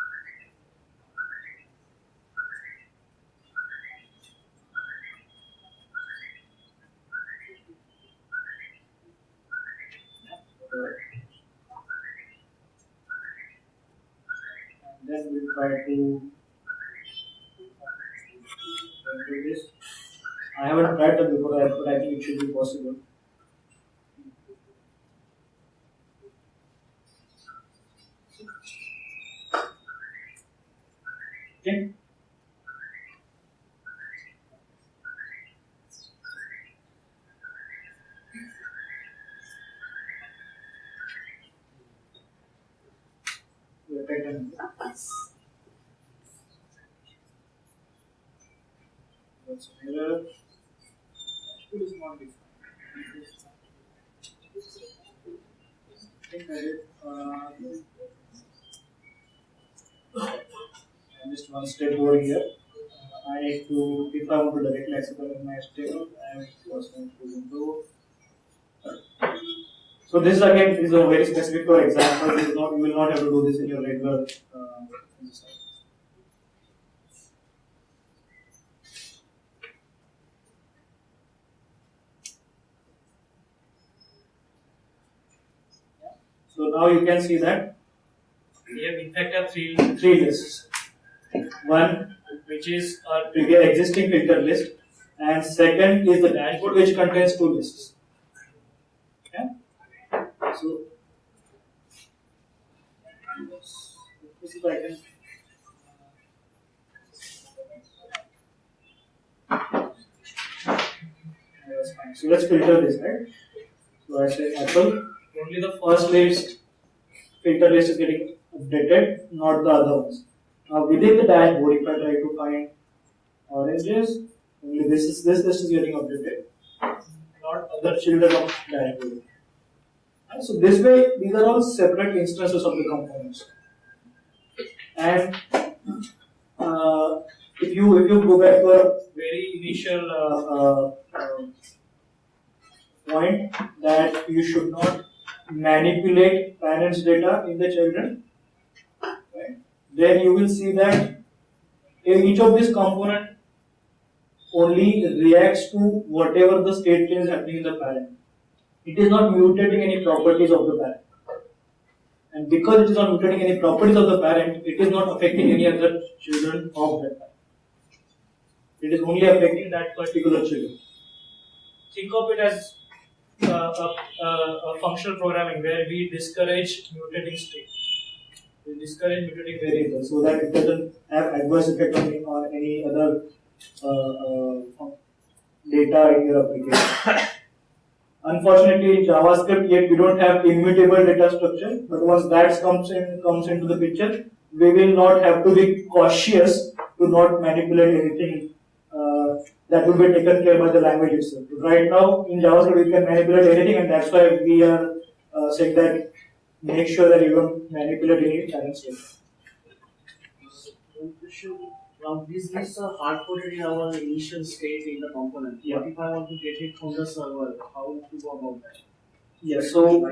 And then we'll try to do this. I haven't tried that before, but I think it should be possible. Okay. We'll take them. That's an error. It is not defined. I think I did. Just one step over here. I need to, if I want to directly accessible in my table, I have first going to window. So this again is a very specific for example. You will not have to do this in your regular. now you can see that We have in fact have three lists. One which is our previous existing filter list, and second is the dashboard which contains two lists. Okay? So let's see if I can. So let's filter this, right? So I say Apple, only the first list filter list is getting updated, not the other ones. Now within the dashboard, if I try to find oranges, only this list is getting updated, not other children of dashboard. And so this way, these are all separate instances of the components. And if you go back to a very initial point that you should not manipulate parents' data in the children, right? Then you will see that each of these component only reacts to whatever the state change happening in the parent. It is not mutating any properties of the parent. And because it is not mutating any properties of the parent, it is not affecting any other children of that parent. It is only affecting that particular children. Think of it as a functional programming where we discourage mutating state. We discourage mutating variables so that it doesn't have adverse effect on any other data in your application. Unfortunately, in JavaScript, yet we don't have immutable data structure. But once that comes into the picture, we will not have to be cautious to not manipulate anything. That will be taken care by the language itself. Right now, in JavaScript, we can manipulate anything, and that's why we are saying that make sure that you don't manipulate any parent state. Now, these lists are hard-coded in our initial state in the component. Yeah. What if I want to get it from the server? How to go about that? Yeah, so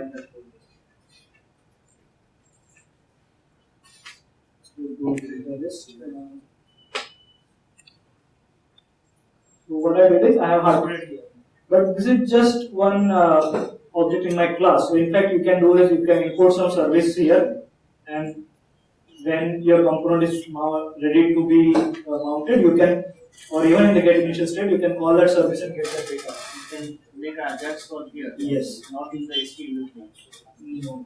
So what I did is I have hard-coded here, but this is just one object in my class. So in fact, you can do is you can import some service here, and when your component is ready to be mounted, you can, or even in the get initial state, you can call that service and get that data. You can make an Ajax call here. Yes. Not in the HTML code. No.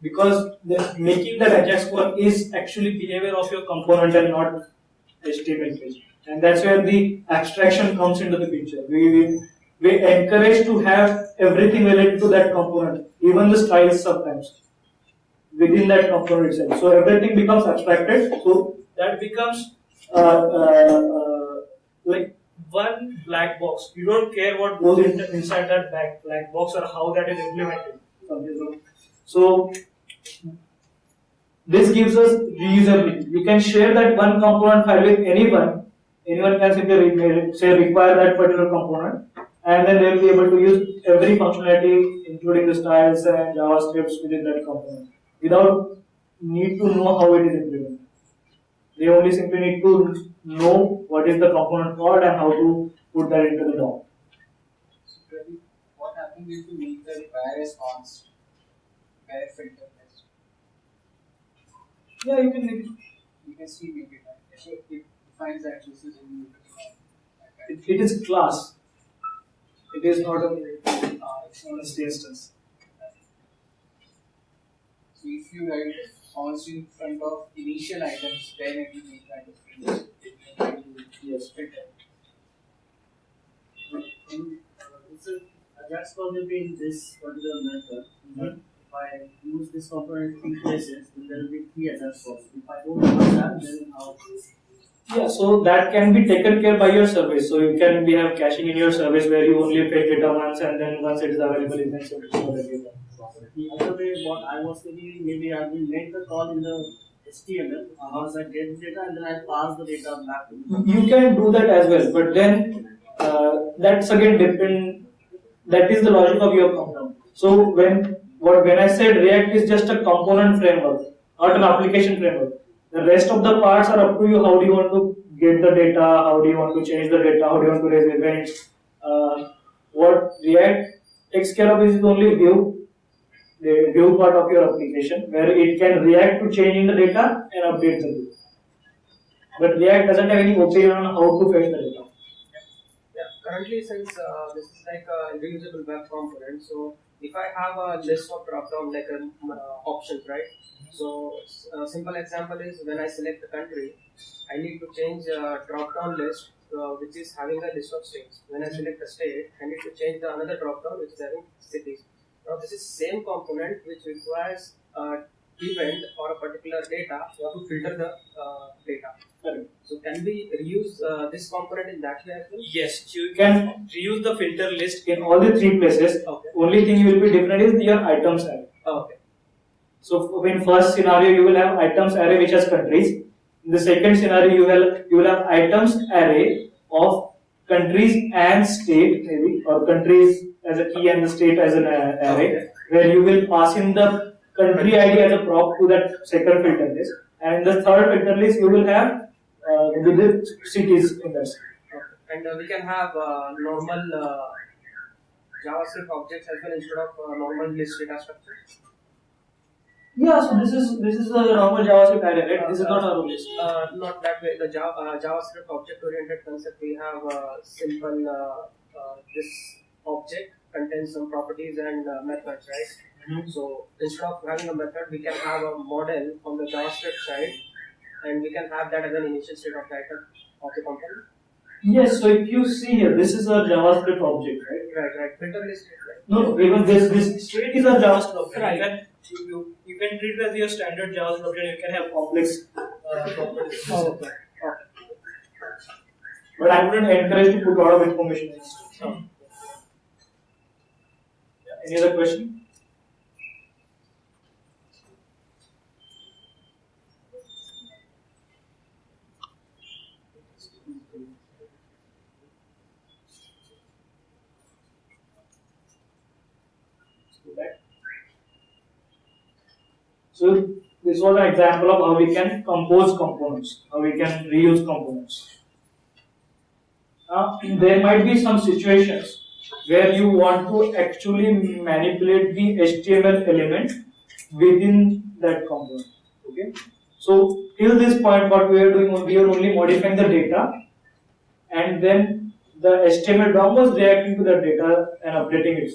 Because making that Ajax call is actually behavior of your component and not HTML page. And that's where the abstraction comes into the picture. We encourage to have everything related to that component, even the styles sometimes, within that component itself. So everything becomes abstracted. So that becomes like one black box. You don't care what goes inside that black box or how that is implemented. So this gives us reusability. You can share that one component file with anyone. Anyone can simply say require that particular component, and then they will be able to use every functionality, including the styles and JavaScripts within that component, without need to know how it is implemented. They only simply need to know what is the component called and how to put that into the DOM. So, what happens if you make the require response, require filter test? Yeah, you can make it. You can see make it. So it finds that this is in It is class. It is not a instance. So if you write const in front of initial items, then it will make kind of yes, filter. And Ajax call will be in this particular method. But if I use this component in 3 places, then there will be 3 Ajax calls. If I don't use that, then how? Yeah, so that can be taken care by your service. So you can have caching in your service where you only fetch data once, and then once it is available, you can send it to the data. The other way, what I was thinking, maybe I will make the call in the HTML. Once I get data, and then I pass the data back to the You can do that as well, but then that's again depend. That is the logic of your component. So when I said React is just a component framework, not an application framework. The rest of the parts are up to you. How do you want to get the data? How do you want to change the data? How do you want to raise events? What React takes care of is only view. the view part of your application where it can react to changing the data and update the data. But React doesn't have any opinion on how to fetch the data. Yeah, currently since this is like a reusable web component, so if I have a list of drop-down like options, right? So a simple example is when I select the country, I need to change a drop-down list which is having a list of states. When I select a state, I need to change the another drop-down which is having cities. Now this is same component which requires event or a particular data to filter the data. Correct. So can we reuse this component in that way as well? Yes, you can reuse the filter list in all the three places. Okay. Only thing will be different is your items array. Okay. So in first scenario you will have items array which has countries. In the second scenario you will have items array of countries and state maybe, or countries as a key and the state as an array, where you will pass in the country ID as a prop to that second filter list, and in the third filter list you will have with the cities in that. And we can have normal JavaScript objects as well instead of normal list data structure. Yeah, so this is a normal JavaScript array, right? This is not a list. Not that way. The JavaScript object-oriented concept, we have simple this object contains some properties and methods, right? So instead of having a method, we can have a model on the JavaScript side, and we can have that as an initial state of the item of the component. Yes, so if you see here, this is a JavaScript object, right? Right. Filter list, right? No, even this state is a JavaScript object. Right. You can treat it as your standard JavaScript object. You can have complex properties. Okay. But I wouldn't encourage to put a lot of information in it. Any other question? So this was an example of how we can compose components, how we can reuse components. Now, there might be some situations where you want to actually manipulate the HTML element within that component. Okay. So till this point, what we are doing, we are only modifying the data, and then the HTML DOM was reacting to that data and updating it.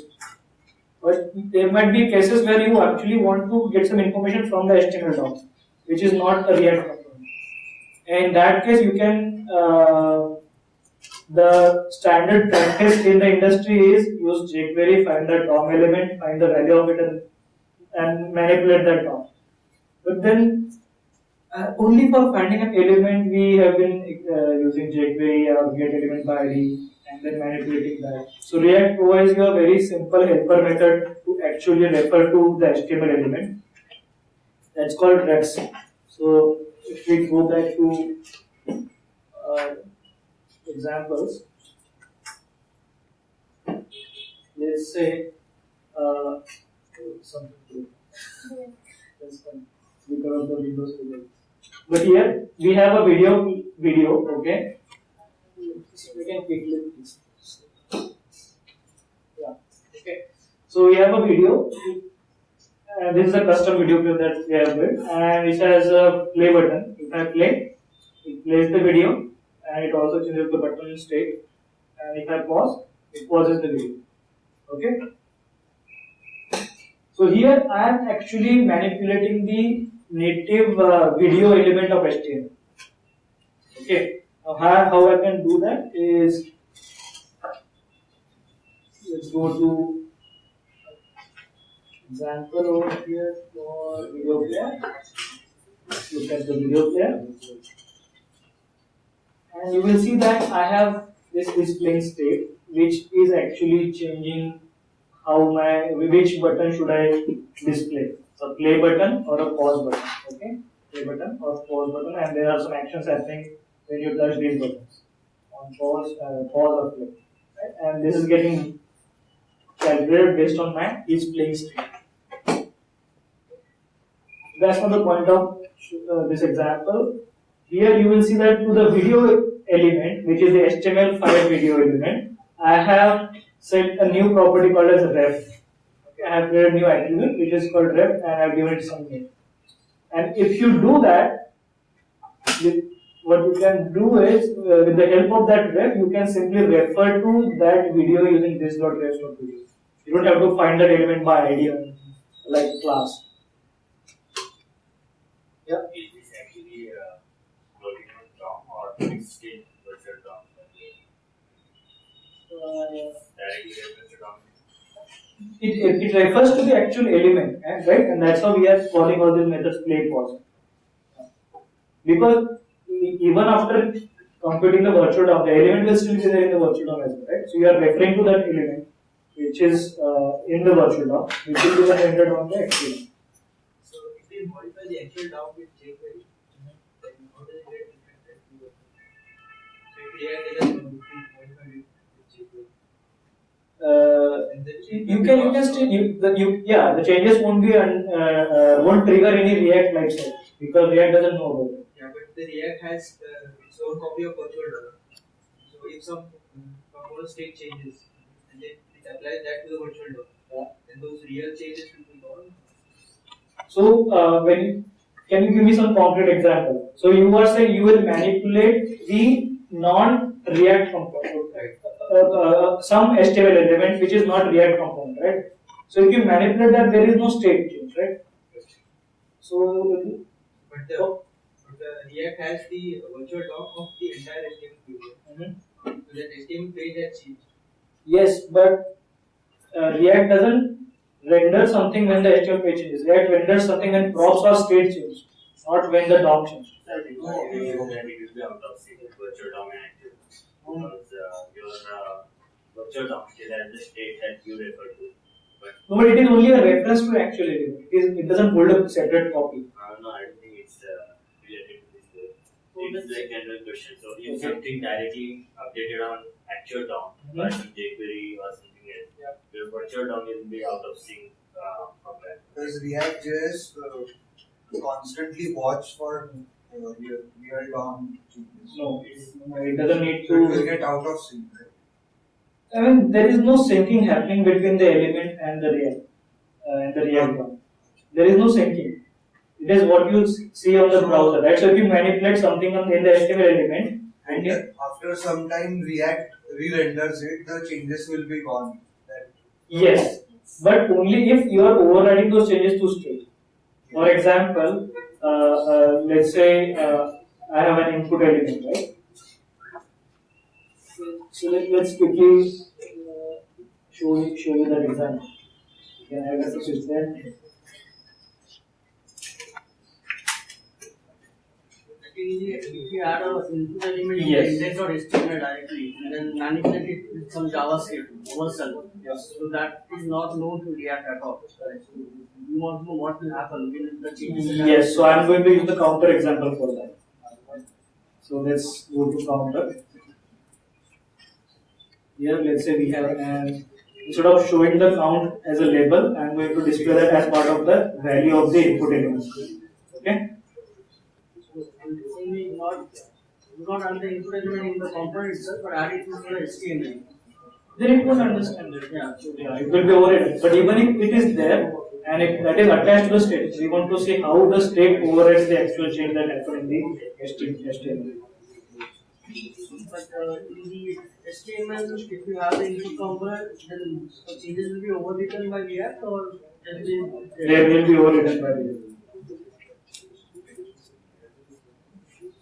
But there might be cases where you actually want to get some information from the HTML DOM, which is not a React component. And in that case, you can the standard practice in the industry is use jQuery, find the DOM element, find the value of it, and manipulate that DOM. But then only for finding an element, we have been using jQuery or getElementById and then manipulating that. So React provides you a very simple helper method to actually refer to the HTML element. That's called Rex. So if we go back to examples, let's say something. That's fine. We cover the Windows video. But here we have a video, okay? So we can quickly please. Yeah, okay. So we have a video. This is a custom video clip that we have built, and it has a play button. If I play, it plays the video, and it also changes the button state. And if I pause, it pauses the video. Okay. So here I am actually manipulating the native video element of HTML. Okay. Now how I can do that is, let's go to example over here for video player. Look at the video player, and you will see that I have this displaying state, which is actually changing which button should I display. A play button or a pause button. Okay, play button or pause button, and there are some actions happening when you touch these buttons on pause or play. Right? And this is getting calculated based on my each playing state. That's not the point of this example. Here you will see that to the video element, which is the HTML5 video element, I have set a new property called as ref. I have created a new attribute which is called ref and I have given it some name. And if you do that, what you can do is with the help of that ref, you can simply refer to that video using this.ref.video. You don't have to find that element by ID or like class. Yeah. Is this actually working on DOM or it's still virtual DOM? Directly virtual DOM. It refers to the actual element, right? And that's how we are calling all these methods play pause. Because even after computing the virtual DOM, the element will still be there in the virtual DOM as well, right? So you are referring to that element which is in the virtual DOM, which will be then rendered on the actual DOM. So if we modify the actual DOM with jQuery, then how does it get implemented? So if React doesn't modify it with jQuery. You can still the changes won't be won't trigger any React lifecycle because React doesn't know about it. Yeah, but the React has its own copy of virtual DOM. So if some component state changes and then it applies that to the virtual DOM, then those real changes will be gone. So can you give me some concrete example? So you are saying you will manipulate the non-React component. Some HTML element which is not React component, right? So if you manipulate that, there is no state change, right? So, But the React has the virtual DOM of the entire HTML page. So that HTML page has changed. yes, but React doesn't render something when the HTML page changes. React renders something when props or state change, not when the DOM changes. It will be out of sync with virtual DOM and actual. Because your virtual DOM still has the state that you refer to. No, but it is only a reference to actual element. It doesn't hold a separate copy. No, I don't think it's related to this. It's like general question. So if something directly updated on actual DOM by some jQuery or something else, your virtual DOM will be out of sync from that. Does React.js constantly watch for real DOM changes? No, it doesn't need So it will to. get out of sync, right? I mean, there is no syncing happening between the element and the React DOM. There is no syncing. It is what you see on the browser, right? So if you manipulate something in the HTML element, and After some time, React re-renders it, the changes will be gone. yes, but only if you are overriding those changes to state. For example, let's say I have an input element, right? So let's quickly show you that example. You can have a switch there. If you add an input element in Yes. the index.html directly and then manipulate it with some JavaScript oversell, so that is not known to React at all. Right? So you want to know what will happen when the changes. Yes, so I'm going to use the counter example for that. So let's go to counter. Here, let's say we have instead of showing the count as a label, I'm going to display that as part of the value of the input element. Okay. We not add the input element in the component itself, but add it to the HTML. Then it won't understand it. Yeah. It will be overridden. But even if it is there and that is attached to the state, we want to see how the state overrides the actual change that happened in the HTML. But in the HTML, if you have the input component, then the changes will be overwritten by React or They will be overridden by React.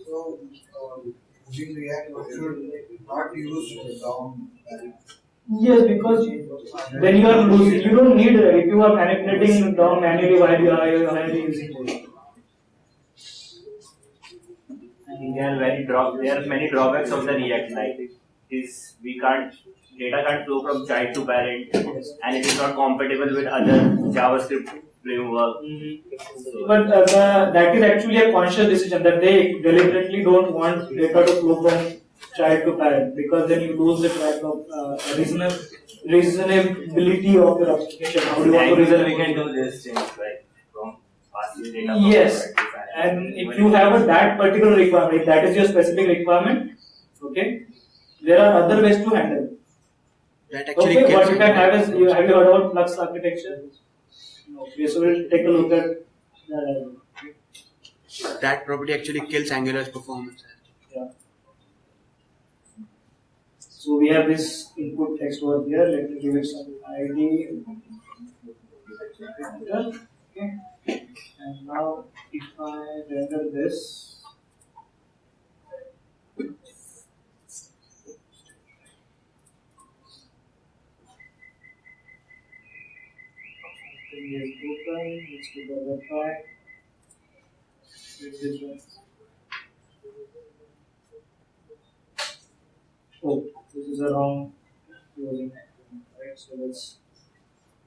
So, using React should not use DOM. Yes, because when you are losing, you don't need if you are manipulating DOM manually while you are using it. There are many drawbacks of the React, like data can't flow from child to parent, and it is not compatible with other JavaScript framework. But that is actually a conscious decision that they deliberately don't want data to flow from child to parent, because then you lose the track of reasonability of your application. How do you want to reason? We can do this change, right? From passing data. Yes, and if you have that particular requirement, if that is your specific requirement, okay, there are other ways to handle it. That actually Okay, what kills you can have is, have you heard about flux architecture? Okay, so we'll take a look at that. that property actually kills Angular's performance. Yeah. So we have this input text over here. Let me give it some ID. Okay. And now if I render this, everything is open. Let's do the website. This one. Oh, this is a wrong closing acronym, right? So let's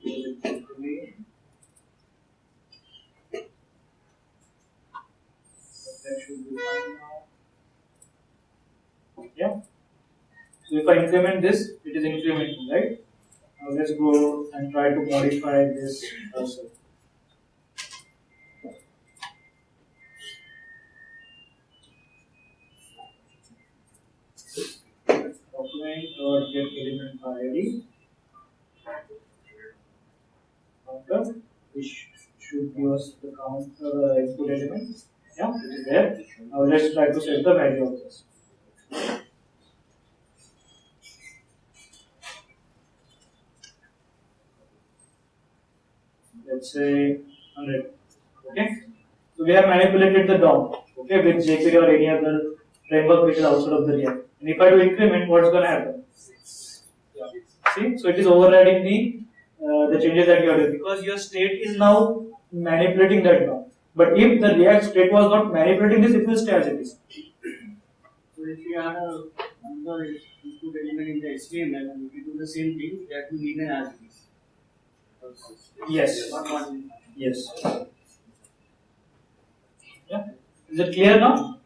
close it properly. That should be fine now. Yeah. So if I increment this, it is incrementing, right? Now let's go and try to modify this also. Get element ID counter, which should give us the counter input element. Yeah, it is there. Now let's try to set the value of this. Let's say 100. Okay. So we have manipulated the DOM. Okay, with jQuery or any other framework which is outside of the React. And if I do increment, what's going to happen? See, so it is overriding the changes that you are doing because your state is now manipulating that DOM. But if the React state was not manipulating this, it will stay as it is. So if you add another input element in the HTML and if you do the same thing, that will remain as it is. Yes. Not what is. Yes. Yeah. Is it clear now?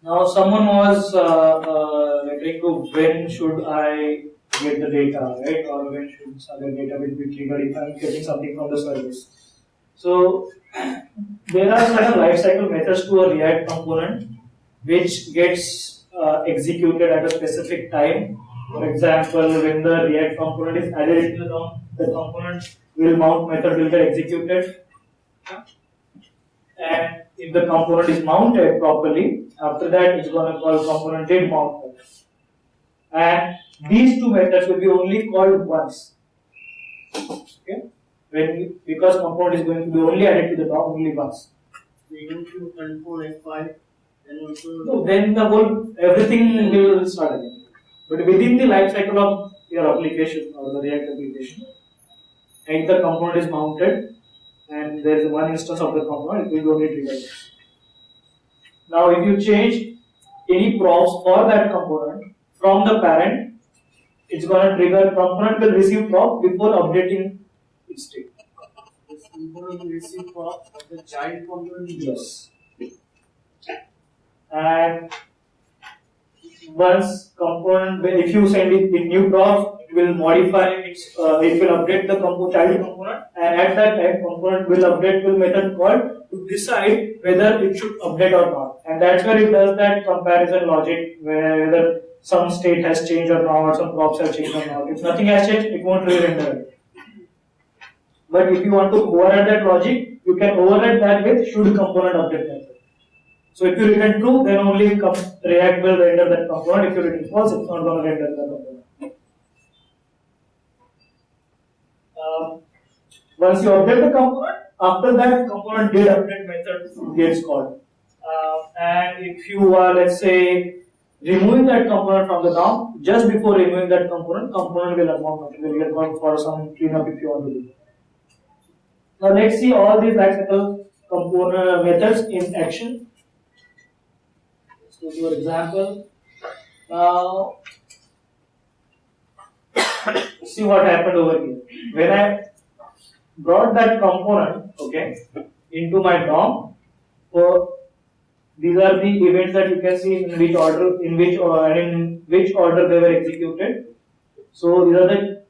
Now someone was referring to when should I get the data, right? Or when should the data will be triggered if I am getting something from the service. So there are certain lifecycle methods to a React component which gets executed at a specific time. For example, when the React component is added into the DOM, the component will mount method will get executed. And if the component is mounted properly, after that it's going to call component did mount method. And these two methods will be only called once. Okay? Because component is going to be only added to the DOM only once. Even if you control F5, then also. No, then the whole everything will start again. But within the life cycle of your application or the React application, if the component is mounted and there is one instance of the component, it will only trigger this. Now, if you change any props for that component from the parent, it's going to trigger component will receive prop before updating its state. This component will receive prop of the child component. Yes. And once component, if you send it with new props, it will modify its, it will update the child component, and at that time, component will update to a method called to decide whether it should update or not. And that's where it does that comparison logic, whether some state has changed or not, or some props have changed or not. If nothing has changed, it won't really render it. But if you want to override that logic, you can override that with should component update method. So if you return true, then only React will render that component. If you return false, it's not going to render the component. Once you update the component, after that component did update method gets called. And if you are, let's say, removing that component from the DOM, just before removing that component will unmount method will get called for some cleanup if you want to do. Now let's see all these lifecycle component methods in action. Let's go to an example. Now, see what happened over here. When I brought that component, okay, into my DOM, so these are the events that you can see in which order, in which order they were executed. So these are the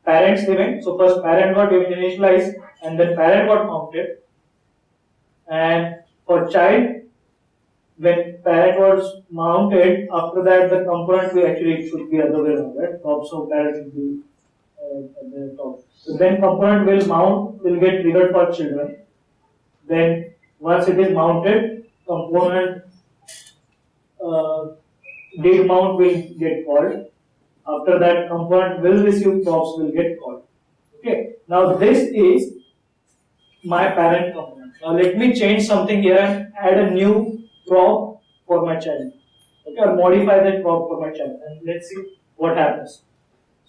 parents event. So first parent got initialized and then parent got mounted. And for child, when parent was mounted, after that the component will actually it should be other way around, right? Top, so parent will be at the top. So then component will get triggered for children. Then once it is mounted, component did mount will get called. After that, component will receive props will get called. Okay. Now this is my parent component. Now let me change something here and add a new prop for my child. Okay, or modify that prop for my child, and let's see what happens.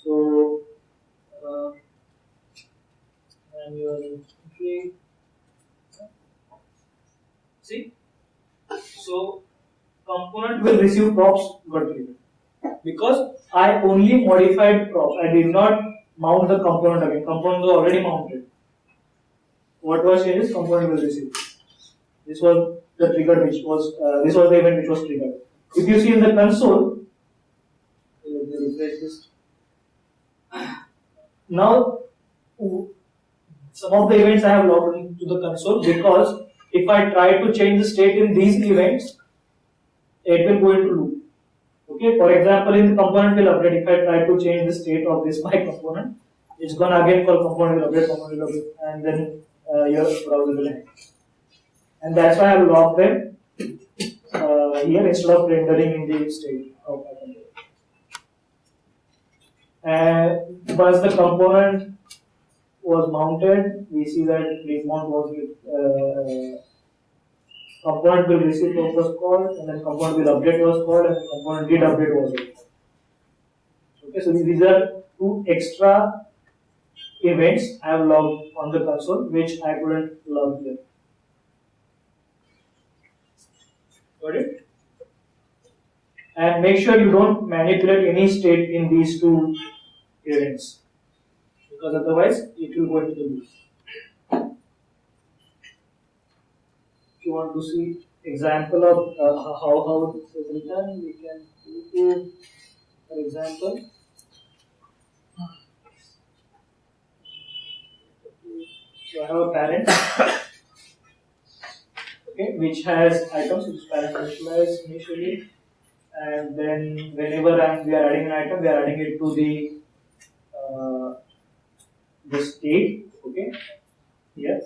So, okay. See, so component will receive props got triggered because I only modified props. I did not mount the component again. Component was already mounted. What was changed? Component will receive. This was the trigger which was this was the event which was triggered. If you see in the console, let me refresh this. Now, some of the events I have logged into the console because if I try to change the state in these events, it will go into loop. Okay, for example, in the component will update. If I try to change the state of this my component, it's gonna again for component will update, and then your browser will hang. And that's why I have logged them here instead of rendering in the state of my component. And once the component was mounted, we see that mount was component will receive was called, and then component will update was called, and the component did update was called. Okay, so these are two extra events I have logged on the console which I couldn't log here. Got it? And make sure you don't manipulate any state in these two events, because otherwise it will go into the loop. If you want to see example of how this is written, we can do, for example, so I have a parent, okay, which has items which is parent initialized initially, and then whenever we are adding an item, we are adding it to the state, okay, here,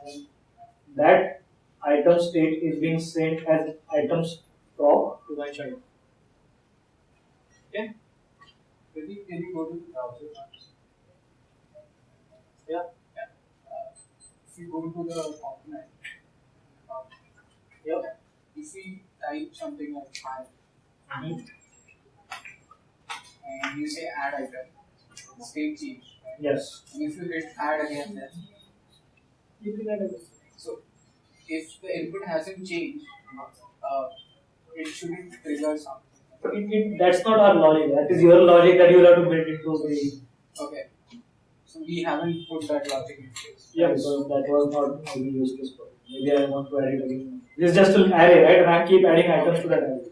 and that item state is being sent as items prop to my child. Okay. Can you go to the browser? Yeah. If you go to the component, if we type something like hi, and you say add item, state change. Right? Yes. And if you hit add again, then you can add again. So if the input hasn't changed, it shouldn't trigger something. That's not our logic. That is your logic that you will have to build into the. Okay. So we haven't put that logic in place. Yeah, because that was not how we used this for. Maybe I want to add it again. This is just an array, right? And I keep adding items to that array.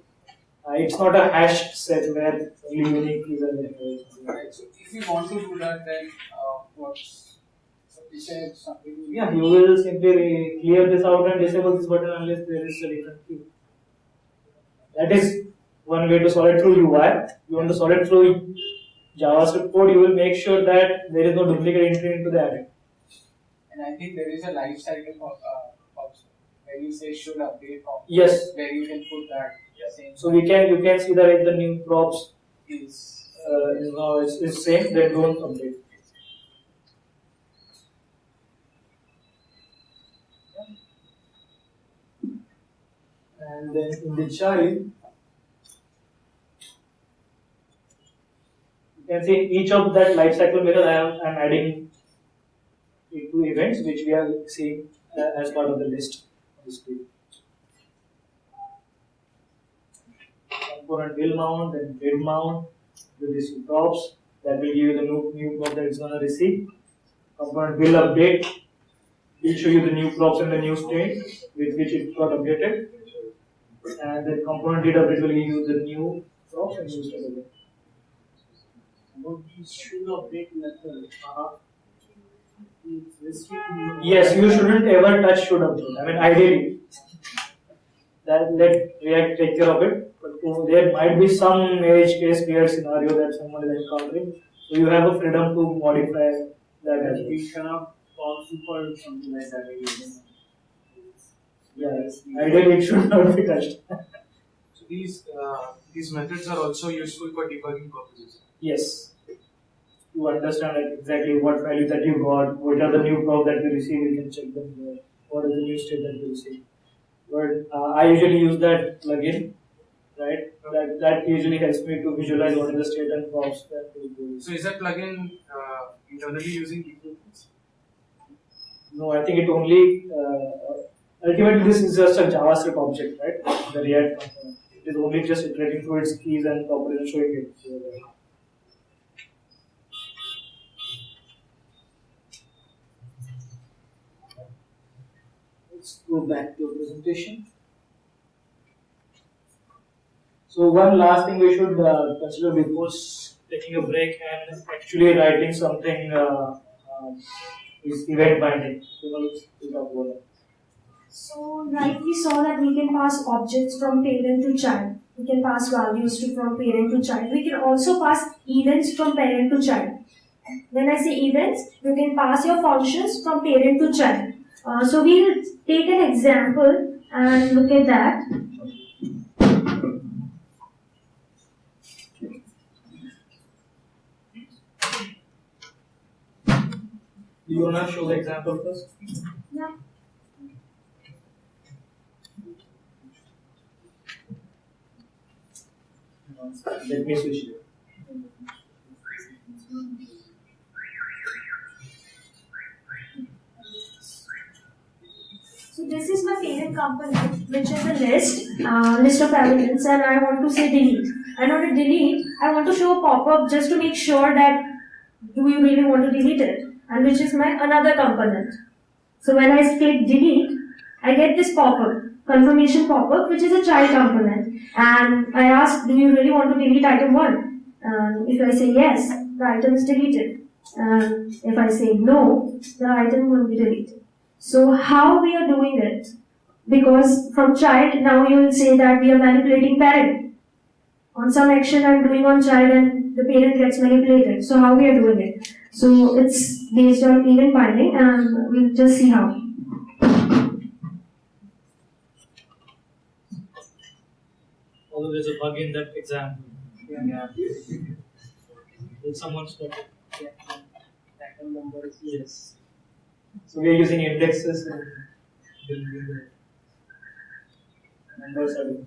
It's not a hash set where only unique keys are there. Right. So if you want to do that, then what's so is there something? Yeah, you will simply clear this out and disable this button unless there is a different key. That is one way to solve it through UI. You want to solve it through JavaScript code, you will make sure that there is no duplicate entry into the array. And I think there is a life cycle also where you say should update. Yes. Where you can put that. Same. So you can see that if the new props is now is same, then don't update. And then in the child, you can see each of that life cycle because I am adding two events which we are seeing as part of the list on the screen. Component will mount, then did mount, will receive props, that will give you the new prop that it's going to receive. Component will update, will show you the new props and the new state with which it got updated. And the component did update will give you the new props and new state again. About the should update method, it's restricting. Yes, you shouldn't ever touch should update. I mean, ideally, that let React take care of it. But there might be some edge case weird scenario that someone is encountering, so you have a freedom to modify that as well. We cannot call super something like that again. Yes, ideally it should not be touched. So these methods are also useful for debugging purposes. Yes. To understand like exactly what value that you got, what are the new prob that you receive, you can check them here. What is the new state that you receive. But I usually use that plugin, right? That usually helps me to visualize what is the state and props that will do. So is that plugin internally using equivalents? No, I think it only ultimately this is just a JavaScript object, right? The React component. It is only just iterating through its keys and properly showing it. So, let's go back to your presentation. So one last thing we should consider before taking a break and actually writing something is event binding. So, like we saw that we can pass objects from parent to child. We can pass values from parent to child. We can also pass events from parent to child. When I say events, you can pass your functions from parent to child. So, we'll take an example and look at that. Do you want to show the example first? Yeah. Let me switch it. So this is my parent component, which is a list of elements, and I want to say delete. And on a delete, I want to show a pop-up just to make sure that do you really want to delete it, and which is my another component. So when I click delete, I get this pop-up, confirmation pop-up, which is a child component. And I ask, do you really want to delete item 1? If I say yes, the item is deleted. If I say no, the item will be deleted. So how we are doing it? Because from child, now you will say that we are manipulating parent. On some action I'm doing on child and the parent gets manipulated. So how we are doing it? So it's based on event binding, and we'll just see how. Although there's a bug in that example. Yeah. Will someone stop it? Yeah. Item number is yes. So we are using indexes and building the numbers are doing.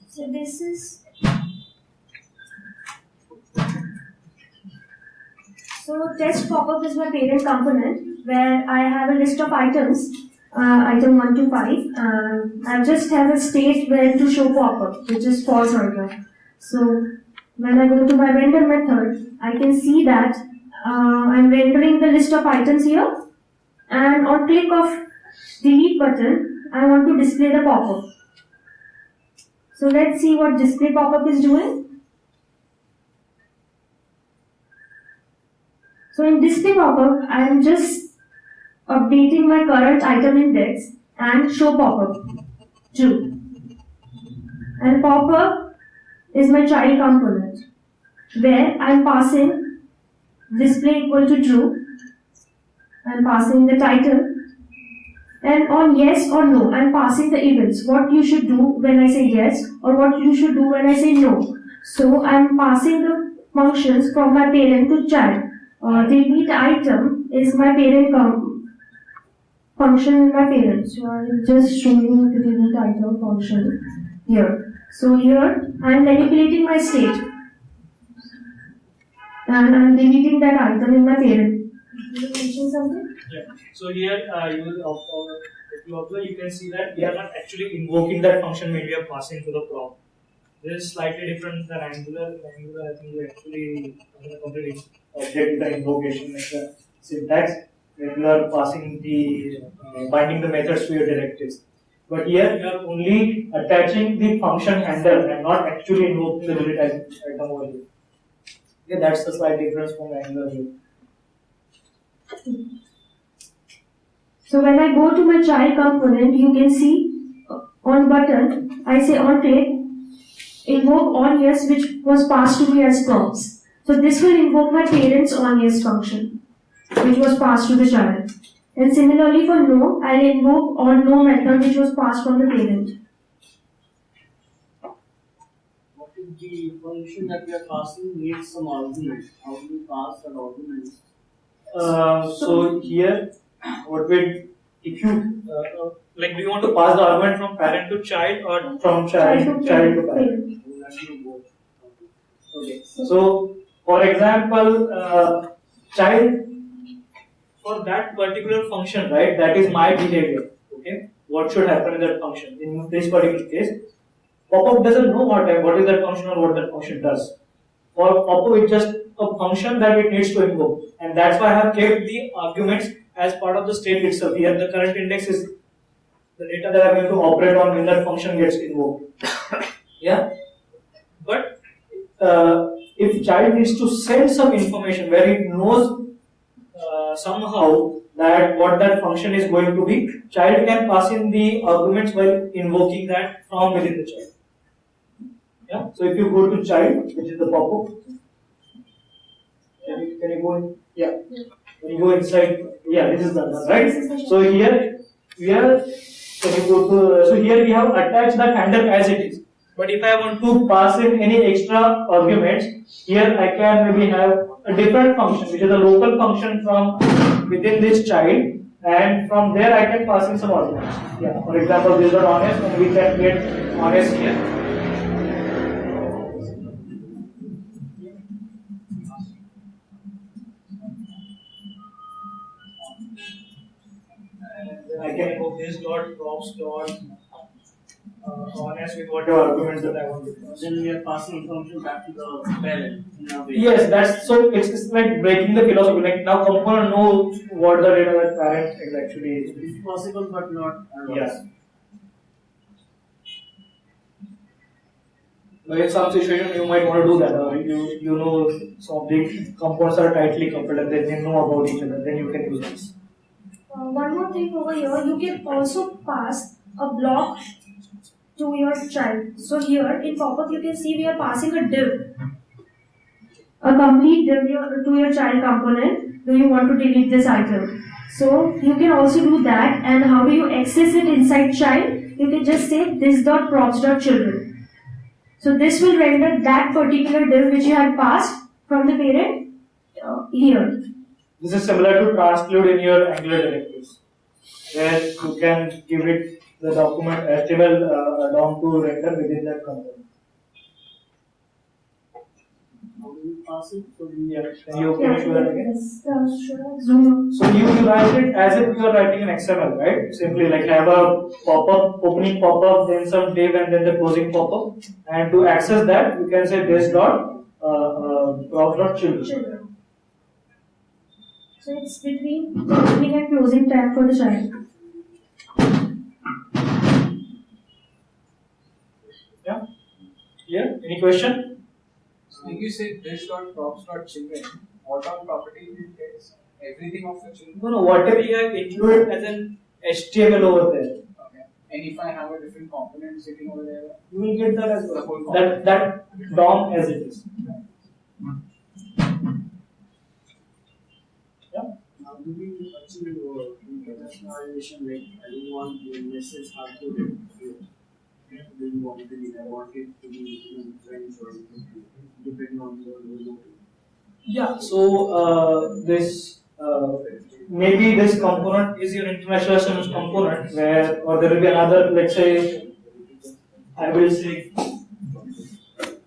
So this is test pop-up is my parent component where I have a list of items, item 1 to 5. I just have a state where to show pop-up, which is false or true. So when I go to my render method, I can see that I'm rendering the list of items here, and on click of delete button, I want to display the pop-up. So let's see what display pop-up is doing. So in display pop-up, I am just updating my current item index and show pop-up true. And pop-up is my child component where I am passing display equal to true. I am passing the title, and on yes or no, I am passing the events. What you should do when I say yes or what you should do when I say no. So I am passing the functions from my parent to child. Delete item is my parent function in my parent. So I am just showing the delete item function here. So here I am manipulating my state and I am deleting that item in my parent. Did you mention something? Yeah. So here if you observe, you can see that we are not actually invoking that function when we are passing to the prompt. This is slightly different than Angular. In Angular, I think we actually completely object the invocation like the syntax when we are passing the binding the methods to your directives. But here you are only attaching the function handle and not actually invoking the delete item over here. Okay, that's the slight difference from Angular here. So when I go to my child component, you can see on button, I say on plate, invoke on yes, which was passed to me as prompts. So this will invoke my parents on yes function, which was passed to the child. And similarly for no, I'll invoke on no method, which was passed from the parent. What if the function that we are passing needs some argument? How do we pass that argument? So here, what we, if you like, do you want to pass the argument from parent to child or from child to parent? Okay. So, for example, child, for that particular function, right? That is my behavior. Okay. What should happen in that function? In this particular case, pop-up doesn't know what is that function or what that function does. For pop-up, it's just a function that it needs to invoke, and that's why I have kept the arguments as part of the state itself. Here, the current index is the data that I'm going to operate on when that function gets invoked. Yeah, but if child needs to send some information where it knows somehow that what that function is going to be, child can pass in the arguments while invoking that from within the child. Yeah. So if you go to child, which is the pop-up, can you go in? Yeah. When you go inside, yeah, this is the one, right? So here, can you go to? So here we have attached the handle as it is. But if I want to pass in any extra arguments, here I can maybe have a different function, which is a local function from within this child, and from there I can pass in some arguments. Yeah. For example, this is honest, and we can get honest here. I can invoke this dot props dot honest with whatever arguments that I want to pass. Then we are passing information back to the parent in a way. Yes, that's so. It's like breaking the philosophy. Like now, component knows what the data that parent is actually is. It's possible, but not. Yes. But in some situation, you might want to do that. You know, some of the components are tightly coupled, and they know about each other. Then you can use this. One more thing over here, you can also pass a block to your child. So here in pop-up you can see we are passing a div. A complete div to your child component. Do you want to delete this item? So you can also do that. And how do you access it inside child? You can just say this.props.children. So this will render that particular div which you had passed from the parent here. This is similar to transclude in your Angular directives, where you can give it the document HTML DOM to render within that component. How do we pass it? So Can you show that again? Yes, sure. Zoom. So you write it as if you are writing an XML, right? Simply like have a pop-up, opening pop-up, then some div, and then the closing pop-up. And to access that, you can say this dot props.children. So it's between the opening and closing tab for the child. Yeah. Here, any question? So when you say this.props.children, what all properties it gets? Everything of the children? No, whatever you have included as an HTML over there. Okay. And if I have a different component sitting over there, you will get that as the well. whole That DOM as it is. how do we achieve internationalization? Like I don't want the message hard to read. I don't want it to be. I want it to be in French or depending on the local. Yeah. So this maybe this component is your internationalization component, where or there will be another. Let's say I will say.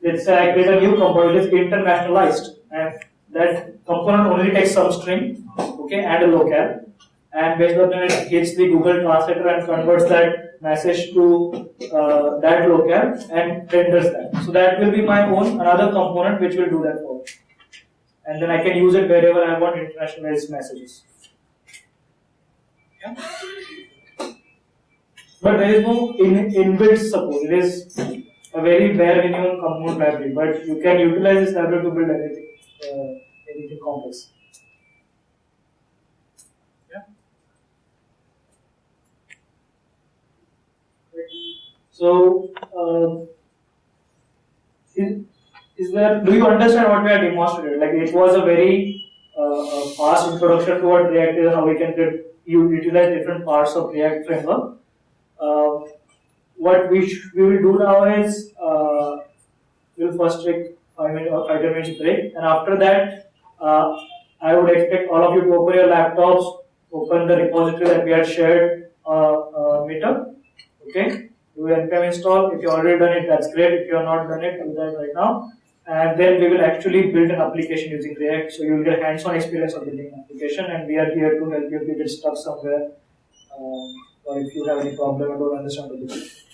Let's say I create a new component. It is internationalized, and that component only takes some string, okay, and a local, and based on that it hits the Google Translator and converts that message to that local and renders that. So that will be my own another component which will do that for me, and then I can use it wherever I want internationalized messages. Yeah. But there is no inbuilt support. It is a very bare minimum component library, but you can utilize this library to build anything complex. Yeah. So, is there? Do you understand what we are demonstrated? Like it was a very fast introduction to what React is, how we can utilize different parts of React framework. What we will do now is we'll first take 5 minutes break, and after that, I would expect all of you to open your laptops, open the repository that we had shared meetup. Okay, do npm install. If you already done it, that's great. If you have not done it, do that right now. And then we will actually build an application using React, so you will get hands-on experience of building an application, and we are here to help you if you get stuck somewhere, or if you have any problem or don't understand the business.